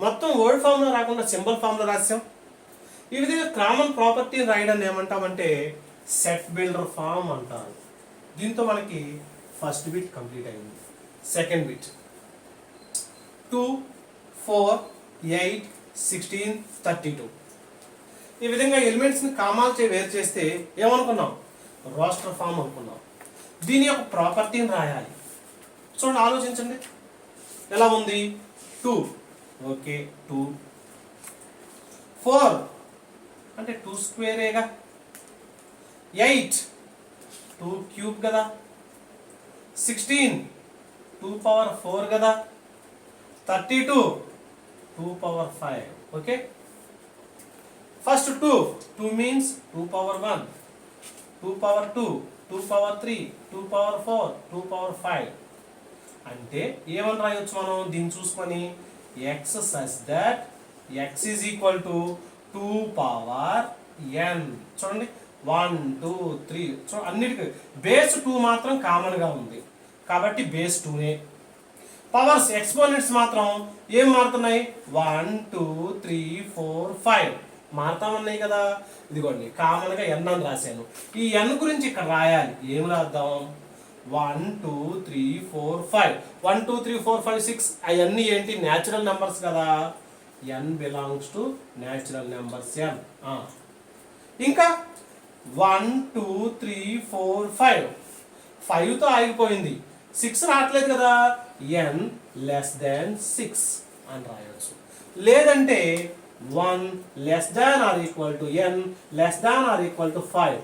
మొత్తం వర్డ్ ఫామ్లో రాకుండా సింబల్ ఫామ్లో రాసాం. ఈ విధంగా కామన్ ప్రాపర్టీని రాయడాన్ని ఏమంటామంటే సెట్ బిల్డర్ ఫామ్ అంటారు. దీంతో మనకి ఫస్ట్ బిట్ కంప్లీట్ అయింది. Second bit 2, 4, 8, 16, 32. ఈ విధంగా ఎలిమెంట్స్ని కామాలు వేరు చేస్తే ఏమనుకున్నాం? రోస్టర్ ఫామ్ అనుకున్నాం. దీని యొక్క ప్రాపర్టీని రాయాలి. చూడండి, ఆలోచించండి ఎలా ఉంది. 2 ఓకే, 2 4 అంటే 2 స్క్వేరేగా, 8 2 క్యూబ్ కదా, 16 2 పవర్ 4 కదా, 32 2 power 5. Okay, first 2 means 2 power 1, 2 power 2, 2 power 3, 2 power 4, 2 power 5. అంటే ఏమని రాయొచ్చు మనం దీన్ని చూసుకొని? x such that x is equal to 2 power n. చూడండి, 1 2 3 చూడండి, అన్నిటికీ బేస్ 2 మాత్రం కామన్గా ఉంది కాబట్టి బేస్ 2నే. పవర్స్ ఎక్స్పోనెంట్స్ మాత్రం ఏం మారుతున్నాయి? 1 2 3 4 5 మారుతా ఉన్నాయి కదా. ఇదిగోండి, కామన్గా n అని రాశాను. ఈ n గురించి ఇక్కడ రాయాలి. ఏం రాద్దాం? 1 2 3 4 5 1 2 3 4 5 6 అవన్నీ ఏంటి? న్యాచురల్ నెంబర్స్ కదా. n belongs to natural numbers n. ఇంకా 1 2 3 4 5 5తో ఆగిపోయింది, 6 రావట్లేదు కదా. n లెస్ దాన్ 6 అని రాయొచ్చు. లేదంటే 1 less than or equal to n less than or equal to 5.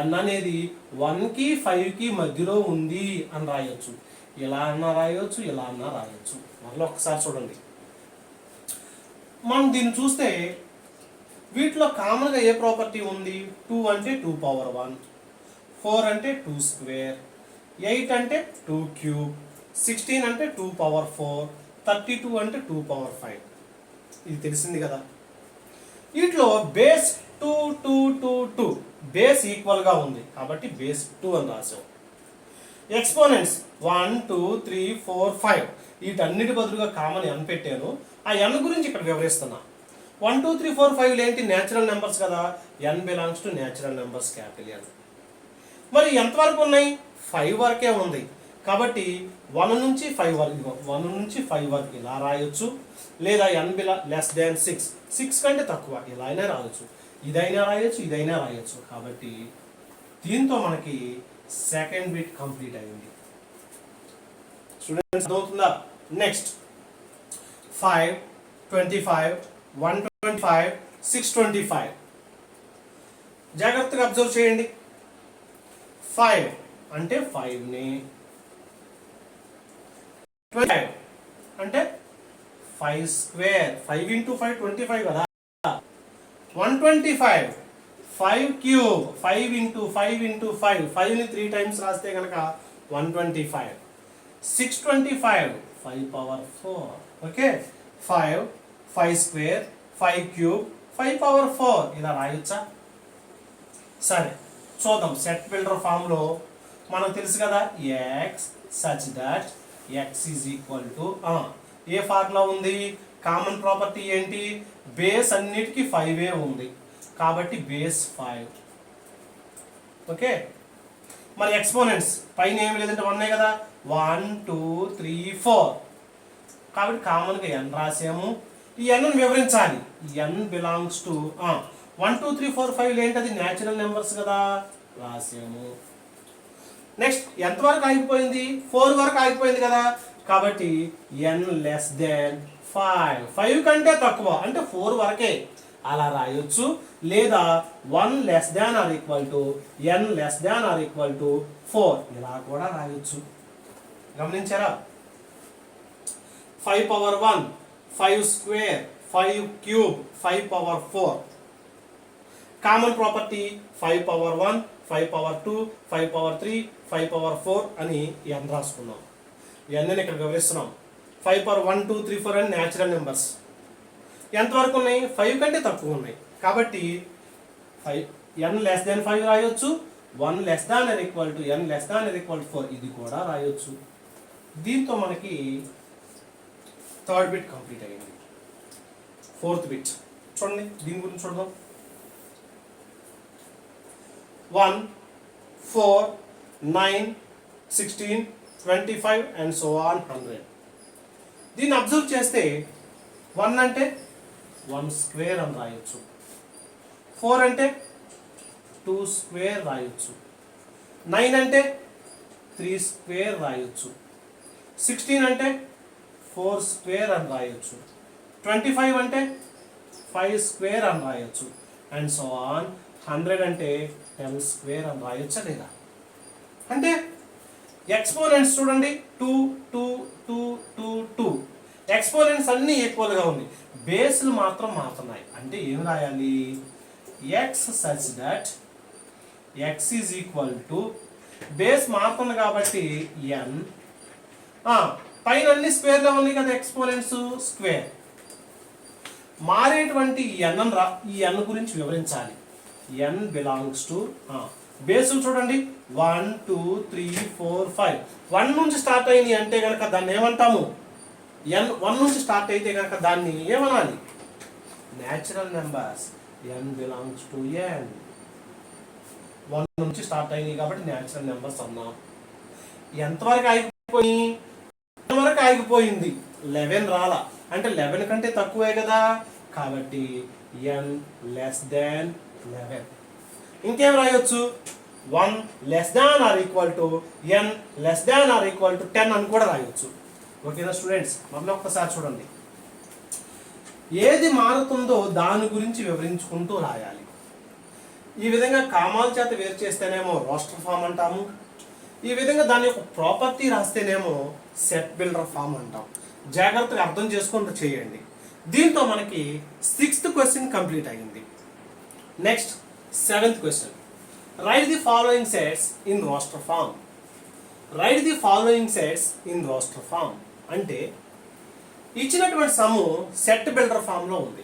n అనేది 1కి 5కి మధ్యలో ఉంది అని రాయొచ్చు. ఇలా అన్నా రాయొచ్చు, ఇలా అన్నా రాయొచ్చు. మళ్ళీ ఒకసారి చూడండి, మనం దీన్ని చూస్తే వీటిలో కామన్గా ఏ ప్రాపర్టీ ఉంది? 2 అంటే 2 పవర్ 1, 4 అంటే 2 స్క్వేర్, 8 అంటే 2 క్యూబ్, 16 అంటే 2 పవర్ 4, 32 అంటే 2 పవర్ 5. ఇది తెలిసింది కదా. వీటిలో బేస్ 2 2 2 2 బేస్ ఈక్వల్గా ఉంది కాబట్టి బేస్ 2 అని రాసాం. ఎక్స్పోనెంట్స్ 1 2 3 4 5 వీటన్నిటి బదులుగా కామన్ n పెట్టాను. ఆ n గురించి ఇక్కడ వివరిస్తున్నా. 1 2 3 4 5 ఏంటి? న్యాచురల్ నెంబర్స్ కదా. n belongs to natural numbers, capital N. మరి ఎంతవరకు ఉన్నాయి? 5 వరకే ఉంది కాబట్టి 1 నుంచి 5 వరకు, 1 నుంచి 5 వరకు ఇలా రాయొచ్చు. లేదా n లెస్ దాన్ 6, 6 కంటే తక్కువ ఇలా అయినా రాయొచ్చు. ఇదైనా రాయొచ్చు, ఇదైనా రాయొచ్చు. కాబట్టి దీంతో మనకి సెకండ్ బిట్ కంప్లీట్ అయింది. స్టూడెంట్స్ అర్థమవుతుందా? నెక్స్ట్ 5 25 125 625. జాగ్రత్తగా అబ్జర్వ్ చేయండి. 5 అంటే 5ని, 25 అంటే 5 స్క్వేర్, 5 ఇంటూ 5 25 కదా. 125 5 క్యూబ్, 5 ఇంటూ 5 ఇంటూ 5 5ని 3 టైమ్స్ రాస్తే కనుక 125. 625 5 power 4. Okay, 5 square, 5 cube, 5 power 4 ఇలా రాయొచ్చా? సరే చూద్దాం. సెట్ బిల్డర్ ఫామ్లో మనకు తెలుసు కదా, X such that X is equal to A formula ఉంది? కామన్ ప్రాపర్టీ ఏంటి? బేస్ అన్నిటికీ 5 ఉంది కాబట్టి బేస్ 5. ఓకే, మరి ఎక్స్పోనెంట్స్ పైన ఏమి లేదంటే 1 కదా. 1 2 3 4 కాబట్టి కామన్గా n రాసాము. ఈ n వివరించాలి. n బిలాంగ్స్ టు 1 2 3 4 5 ఏంటది? న్యాచురల్ నెంబర్స్ కదా, రాసాము. నెక్స్ట్ ఎంతవరకు ఆగిపోయింది? 4 వరకు ఆగిపోయింది కదా కాబట్టి n లెస్ దాన్ 5, 5 కంటే తక్కువ అంటే 4 వరకే అలా రాయొచ్చు. లేదా 1 less than or equal to n less than or equal to 4 ఇలా కూడా రాయొచ్చు. గమనించారా? 5 power 1 5 square, 5 cube, 5 power 4. Common property 5 power 1 5 power 2 5 power 3 5 power 4 అని n రాసుకున్నాం. n ని ఇక్కడ వివరిస్తున్నాం. 5 పవర్ 1 2 3 4 అని న్యాచురల్ నెంబర్స్ ఎంతవరకు ఉన్నాయి? 5 కంటే తక్కువ ఉన్నాయి కాబట్టి 5 n లెస్ దాన్ 5 రాయొచ్చు. 1 less than or equal to n less than or equal to 4 ఇది కూడా రాయొచ్చు. దీంతో మనకి థర్డ్ బిట్ కంప్లీట్ అయింది. ఫోర్త్ బిట్ చూడండి, దీని గురించి చూద్దాం. 1, 4, 9, 16, 25 and so on 100. దీన్ని అబ్జర్వ్ చేస్తే 1 అంటే 1 స్క్వేర్ అని రాయొచ్చు, 4 అంటే 2 స్క్వేర్ రాయొచ్చు, 9 అంటే 3 స్క్వేర్ రాయొచ్చు, 16 అంటే 4 స్క్వేర్ అని రాయొచ్చు, 25 అంటే 5 స్క్వేర్ అని రాయొచ్చు అండ్ సో ఆన్ 100 అంటే 10 స్క్వేర్ అని రాయొచ్చా లేదా? అంటే ఎక్స్పోనెంట్స్ చూడండి 2 2 2 2 2 ఎక్స్పోనెంట్స్ అన్నీ ఈక్వల్గా ఉంది, బేస్లు మాత్రం మారుతున్నాయి. అంటే ఏం రాయాలి? X such that X is equal to base మారుతుంది కాబట్టి ఎన్, పైన అన్ని స్క్వేర్లో ఉన్నాయి కదా ఎక్స్పోనెంట్స్, స్క్వేర్ మారేటువంటి ఈ ఎన్ గురించి వివరించాలి. ఎన్ బిలాంగ్స్ టు బేసులు చూడండి 1 2 3 4 5 1 నుంచి స్టార్ట్ అయినాయి అంటే కనుక దాన్ని ఏమంటాము? ఎన్ 1 నుంచి స్టార్ట్ అయితే కనుక దాన్ని ఏమనాలి? Natural numbers. N belongs to N. 1 నుంచి స్టార్ట్ అయినాయి కాబట్టి న్యాచురల్ నెంబర్స్ అన్నాం. ఎంతవరకు ఆగిపోయింది? 11 రాలా, అంటే 11 కంటే తక్కువే కదా, కాబట్టి ఎన్ లెస్ దాన్ 11. ఇంకేం రాయొచ్చు? 1 less than or equal to n less than or equal to 10 అని కూడా రాయొచ్చు. ఓకేనా స్టూడెంట్స్? మళ్ళీ ఒక్కసారి చూడండి, ఏది మారుతుందో దాని గురించి వివరించుకుంటూ రాయాలి. ఈ విధంగా కామాల చేత వేరు చేస్తేనేమో రోస్టర్ ఫామ్ అంటాము, ఈ విధంగా దాని యొక్క ప్రాపర్టీ రాస్తేనేమో సెట్ బిల్డర్ ఫామ్ అంటాం. జాగ్రత్తగా అర్థం చేసుకుంటూ చేయండి. దీంతో మనకి 6th క్వశ్చన్ కంప్లీట్ అయింది. Next 7th question. Write the following sets in roster form. Write the following sets in roster form అంటే ఇచ్చినటువంటి సమ్ము సెట్ బిల్డర్ ఫామ్లో ఉంది,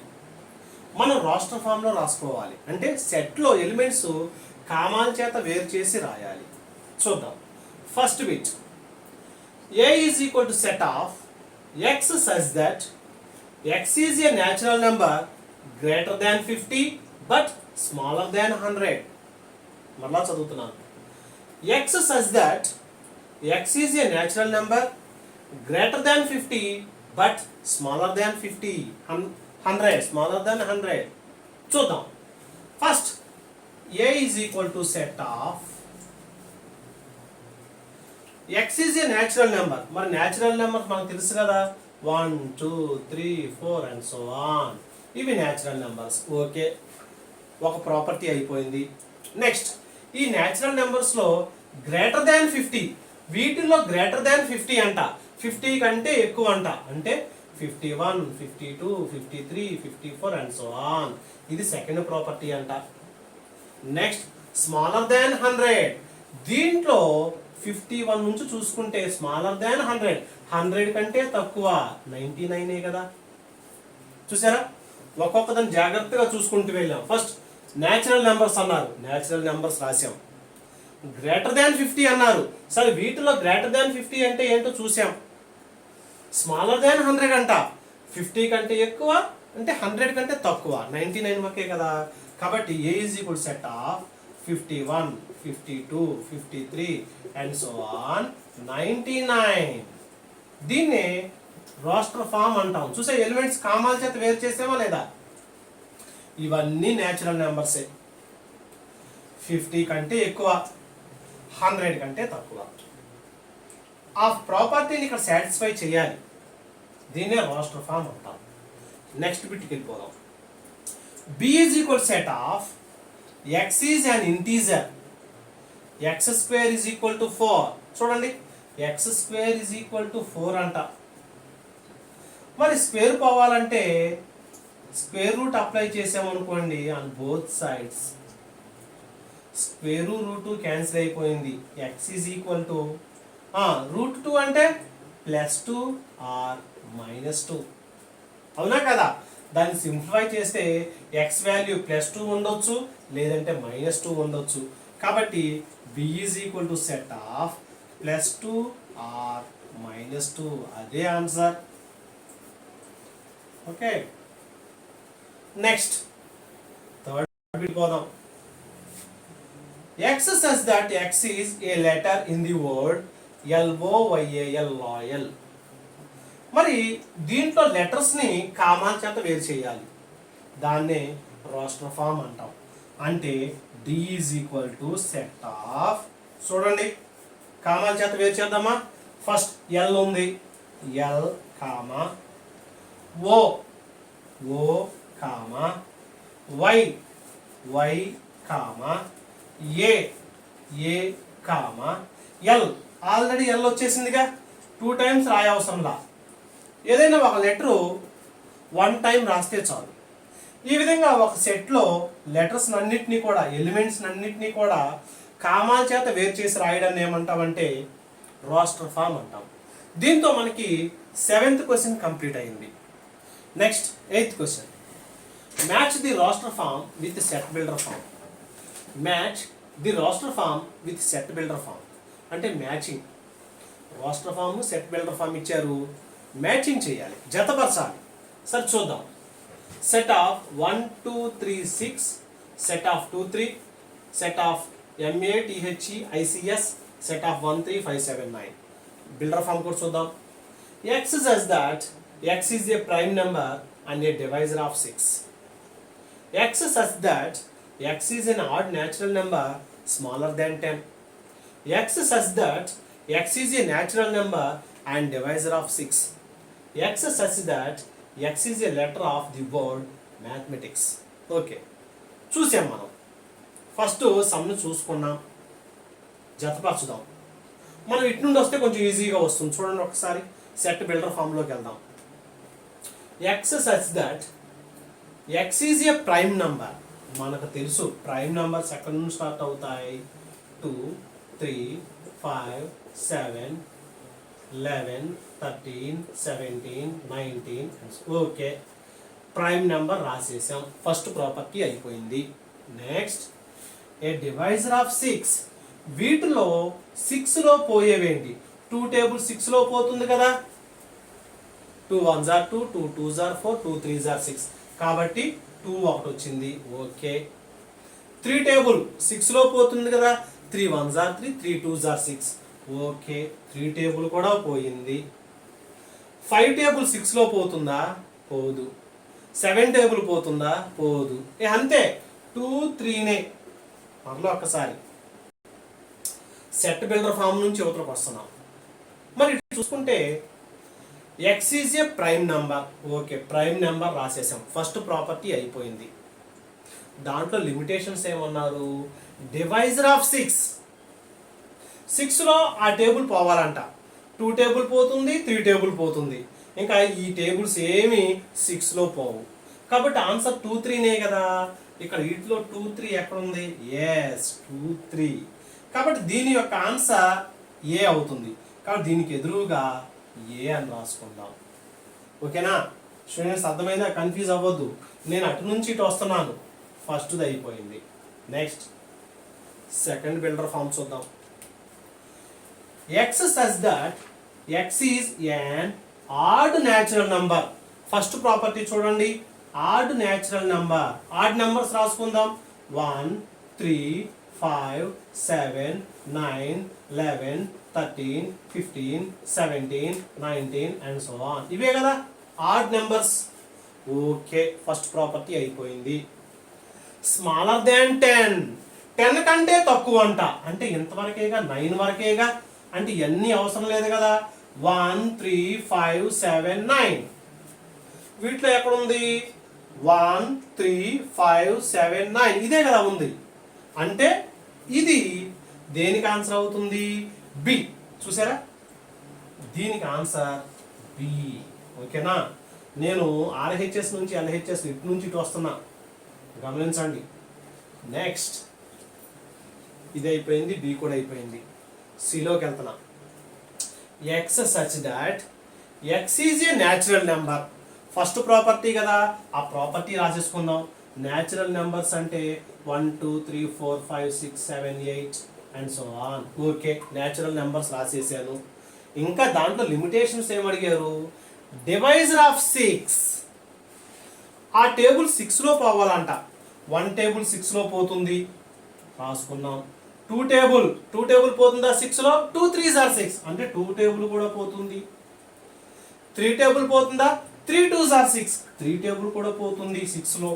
మనం రోస్టర్ ఫామ్లో రాసుకోవాలి. అంటే సెట్లో ఎలిమెంట్స్ కామాల చేత వేరు చేసి రాయాలి. చూద్దాం. First bit, A is equal to set of x such that x is a natural number greater than 50 but smaller than 100. మళ్ళా చదువుతున్నాను. x such that x is a natural number greater than 50 but smaller than 50, 100, smaller than 100. చూద్దాం. First A is equal to set of x is a natural number. మరి న్యాచురల్ నెంబర్ మనకు తెలుసు కదా, 1 2 3 4 అండ్ సో ఆన్. ఇవి న్యాచురల్ నెంబర్స్. ఓకే, ఒక ప్రాపర్టీ అయిపోయింది. నెక్స్ట్, ఈ న్యాచురల్ నెంబర్స్లో గ్రేటర్ దాన్ 50, వీటిల్లో గ్రేటర్ దాన్ 50 అంట, 50 కంటే ఎక్కువ అంట, అంటే 51 52 53 54 అండ్ సో ఆన్. ఇది సెకండ్ ప్రాపర్టీ అంట. Next, smaller than 100. దీంట్లో 51 నుంచి చూసుకుంటే స్మాలర్ దాన్ 100, 100 కంటే తక్కువ 99 కదా. చూసారా, ఒక్కొక్క దాన్ని జాగ్రత్తగా చూసుకుంటూ వెళ్ళాం. ఫస్ట్ న్యాచురల్ నెంబర్స్ అన్నారు, న్యాచురల్ నెంబర్స్ రాసాం. గ్రేటర్ దాన్ 50 అన్నారు, సరే వీటిలో గ్రేటర్ దాన్ 50 అంటే ఏంటో చూసాం. స్మాలర్ దాన్ 100 అంట, 50 కంటే ఎక్కువ అంటే 100 కంటే తక్కువ 99 ఒకే కదా. కాబట్టి A is equal to set of 51 52 53 and so on 99. దీన్నే రోస్టర్ ఫామ్ అంటాం. చూసే ఎలిమెంట్స్ కామాల చేత వేరు చేసామా లేదా? ఇవన్నీ న్యాచురల్ నెంబర్సే. 50 కంటే ఎక్కువ 100 కంటే తక్కువ. ఆ ప్రాపర్టీని ఇక్కడ సాటిస్ఫై చేయాలి, దీన్నే రోస్టర్ ఫామ్ అంటాం. నెక్స్ట్ బిట్కి వెళ్ళిపోదాం. B is equal to set of x is an integer, x square is equal to 4. చూడండి, x square is equal to 4 అంట. మరి స్క్వేర్ పోవాలంటే స్క్వేర్ రూట్ అప్లై చేసామనుకోండి on both sides, square root cancel అయిపోయింది. x is equal to √2 అంటే +2 ఆర్ -2, అవునా కదా. దాన్ని సింప్లిఫై చేస్తే x వాల్యూ +2 ఉండొచ్చు, లేదంటే -2 ఉండొచ్చు. కాబట్టి B is equal to set of +2 are -2, అదే answer. Okay, next third bit పోదాం. X such that X is a letter in the word LOYAL loyal. మరి దీంట్లో లెటర్స్ని కామాల చేత వేరు చేయాలి, దాన్నే రోస్టర్ ఫామ్ అంటాం. అంటే D is equal to set of, చూడండి కామాల చేత వేరు చేద్దామా. ఫస్ట్ ఎల్ ఉంది, L comma O, O comma Y, Y comma A, A comma L. Already L వచ్చేసిందిగా, 2 టైమ్స్ రాయవసరంలా. ఏదైనా ఒక లెటరు 1 టైం రాస్తే చాలు. ఈ విధంగా ఒక సెట్లో లెటర్స్ అన్నిటినీ కూడా, ఎలిమెంట్స్ అన్నిటినీ కూడా కామాల చేత వేరు చేసి రాయడాన్ని ఏమంటామంటే రోస్టర్ ఫామ్ అంటాం. దీంతో మనకి 7th క్వశ్చన్ కంప్లీట్ అయింది. Next 8th question. Match the roster form with set builder form. Match the roster form with set builder form అంటే matching. Roster form set builder form ఇచ్చారు, మ్యాచింగ్ చేయాలి, జతపరచాలి. సరే చూద్దాం. Set of 1 2 3 6, set of 2 3, set of MATHEICS, set of 1 3 5 7 9. Builder form కూడా చూద్దాం. X says that X is a prime number and a divisor of 6. X says that X is an odd natural number smaller than 10. X says that X is a natural number and divisor of 6. X says that X is a letter of the word mathematics. Okay, చూసాం మనం. ఫస్ట్ సమ్ను చూసుకున్నాం, జతపరచుదాం. మనం ఇటు నుండి వస్తే కొంచెం ఈజీగా వస్తుంది. చూడండి ఒకసారి సెట్ బిల్డర్ ఫామ్లోకి వెళ్దాం. X such that X is a prime number. మనకు తెలుసు ప్రైమ్ నంబర్స్ ఎక్కడి నుంచి స్టార్ట్ అవుతాయి. 2 3 5 7 11 13 17 19. ఓకే, ప్రైమ్ నెంబర్ రాసేసాం. ఫస్ట్ ప్రాపర్టీ అయిపోయింది. Next a divisor of 6. వీటిలో 6లో పోయేవేంటి? 2 టేబుల్ 6లో పోతుంది కదా. 2 1s are 2, 2 2s are 4, 2 3s are 6. కాబట్టి 2 ఒకటి వచ్చింది. ఓకే. 3 టేబుల్ 6లో పోతుంది కదా. 3 1s are 3, 3 2s are 6. Okay, 3 table కూడా పోయింది. 5 టేబుల్ 6లో పోతుందా? పోదు. 7 టేబుల్ పోతుందా? పోదు. అంతే, 2 3నే. మరలో ఒక్కసారి సెట్ బిల్డర్ ఫామ్ నుంచి యువతలకు వస్తున్నాం. మరి చూసుకుంటే X is a prime number. Okay, prime number రాసేసాం. ఫస్ట్ ప్రాపర్టీ అయిపోయింది. దాంట్లో లిమిటేషన్స్ ఏమన్నారు? Divisor of 6. 6లో ఆ టేబుల్ పోవాలంట. 2 టేబుల్ పోతుంది, 3 టేబుల్ పోతుంది. ఇంకా ఈ టేబుల్స్ ఏమి 6లో పోవు. కాబట్టి ఆన్సర్ 2 3నే కదా. ఇక్కడ వీటిలో 2 3 ఎక్కడ ఉంది? ఎస్, 2 3. కాబట్టి దీని యొక్క ఆన్సర్ ఏ అవుతుంది. కాబట్టి దీనికి ఎదురుగా ఏ అని రాసుకుందాం. ఓకేనా స్టూడెంట్స్, అర్థమైందా? కన్ఫ్యూజ్ అవ్వద్దు. నేను అటు నుంచి ఇటు వస్తున్నాను. ఫస్ట్ది అయిపోయింది. నెక్స్ట్ సెకండ్ బిల్డర్ ఫామ్ చూద్దాం. X such that X is an odd natural number. First property చూడండి, odd natural number. Odd numbers రాసుకుందాం. 1 3 5 7 9 11 13 15 17 19 అండ్ సో ఆన్. ఇవే కదా odd numbers. Okay, first property అయిపోయింది. Smaller than 10. 10 కంటే తక్కువ అంట. అంటే ఇంతవరకేగా, 9 వరకేగా. అంటే ఇవన్నీ అవసరం లేదు కదా. 1 3 5 7 9. వీటిలో ఎక్కడ ఉంది? 1 3 5 7 9. ఇదే కదా ఉంది. అంటే ఇది దేనికి ఆన్సర్ అవుతుంది? బి. చూసారా, దీనికి ఆన్సర్ బి. ఓకేనా, నేను RHS నుంచి LHS ఇటు నుంచి ఇటు వస్తున్నా, గమనించండి. నెక్స్ట్ ఇది అయిపోయింది, బి కూడా అయిపోయింది. సిలోకి వెళ్తున్నా. X such that X is a natural number. First property కదా, ఆ ప్రాపర్టీ రాసేసుకుందాం. న్యాచురల్ నెంబర్స్ అంటే 1 2 3 4 5 6 7 8 and so on. Okay, natural numbers రాసేసాను. ఇంకా దాంట్లో లిమిటేషన్స్ ఏమడిగారు? Divisor of 6. ఆ టేబుల్ 6లో పోవాలంట. 1 టేబుల్ 6లో పోతుంది, రాసుకున్నాం. టూ టేబుల్ పోతుందా 6లో 2 3s are 6 అంటే 2 టేబుల్ కూడా పోతుంది. 3 టేబుల్ పోతుందా 3 2s are 6 3 టేబుల్ కూడా పోతుంది 6లో.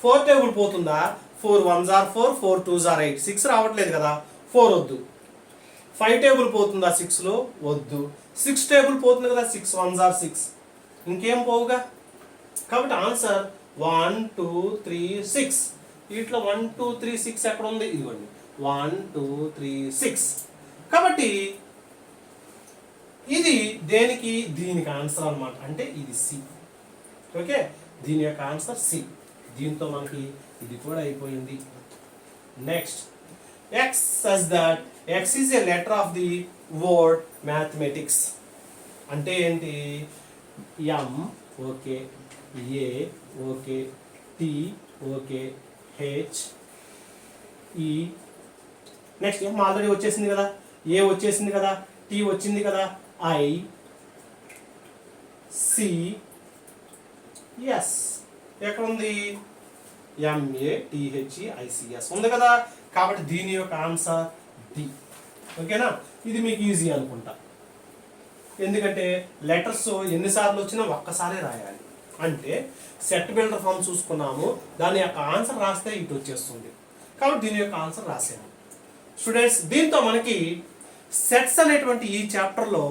4 టేబుల్ పోతుందా 4 1s are 4 4 2s are 8 6 రావట్లేదు కదా 4 వద్దు. 5 టేబుల్ పోతుందా 6లో వద్దు. 6 టేబుల్ పోతుంది కదా 6 1s are 6 ఇంకేం పోవుగా. కాబట్టి ఆన్సర్ 1 2 3 6. వీటిలో 1 2 3 6 ఎక్కడ ఉంది ఇదిగోండి 1 2 3 6. కాబట్టి ఇది దేనికి దీనికి ఆన్సర్ అన్నమాట. అంటే ఇది సి. ఓకే దీని యొక్క ఆన్సర్ సి. దీంతో మనకి ఇది కూడా అయిపోయింది. Next X such that X is a letter of the word mathematics. అంటే ఏంటి ఎం ఓకే ఏ ఓకే టి ఓకే హెచ్ ఈ నెక్స్ట్ ఎం ఆల్రెడీ వచ్చేసింది కదా ఏ వచ్చేసింది కదా టి వచ్చింది కదా ఐ సి ఎస్ ఎక్కడ ఉంది ఎంఏటిహెచ్ఈఐసిఎస్ ఉంది కదా. కాబట్టి దీని యొక్క ఆన్సర్ డి. ఓకేనా ఇది మీకు ఈజీ అనుకుంటా. ఎందుకంటే లెటర్స్ ఎన్నిసార్లు వచ్చినా ఒక్కసారే రాయాలి. అంటే సెట్ బిల్డర్ ఫామ్ చూసుకున్నాము దాని యొక్క ఆన్సర్ రాస్తే ఇటు వచ్చేస్తుంది. కాబట్టి దీని యొక్క ఆన్సర్ రాసాము. స్టూడెంట్స్ దీంతో మనకి సెట్స్ అనేటువంటి ఈ చాప్టర్లో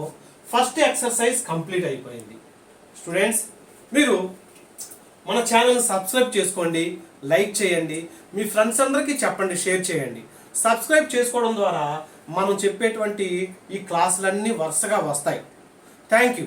ఫస్ట్ ఎక్సర్సైజ్ కంప్లీట్ అయిపోయింది. స్టూడెంట్స్ మీరు మన ఛానల్ సబ్స్క్రైబ్ చేసుకోండి, లైక్ చేయండి, మీ ఫ్రెండ్స్ అందరికీ చెప్పండి, షేర్ చేయండి. సబ్స్క్రైబ్ చేసుకోవడం ద్వారా మనం చెప్పేటువంటి ఈ క్లాసులన్నీ వరుసగా వస్తాయి. Thank you.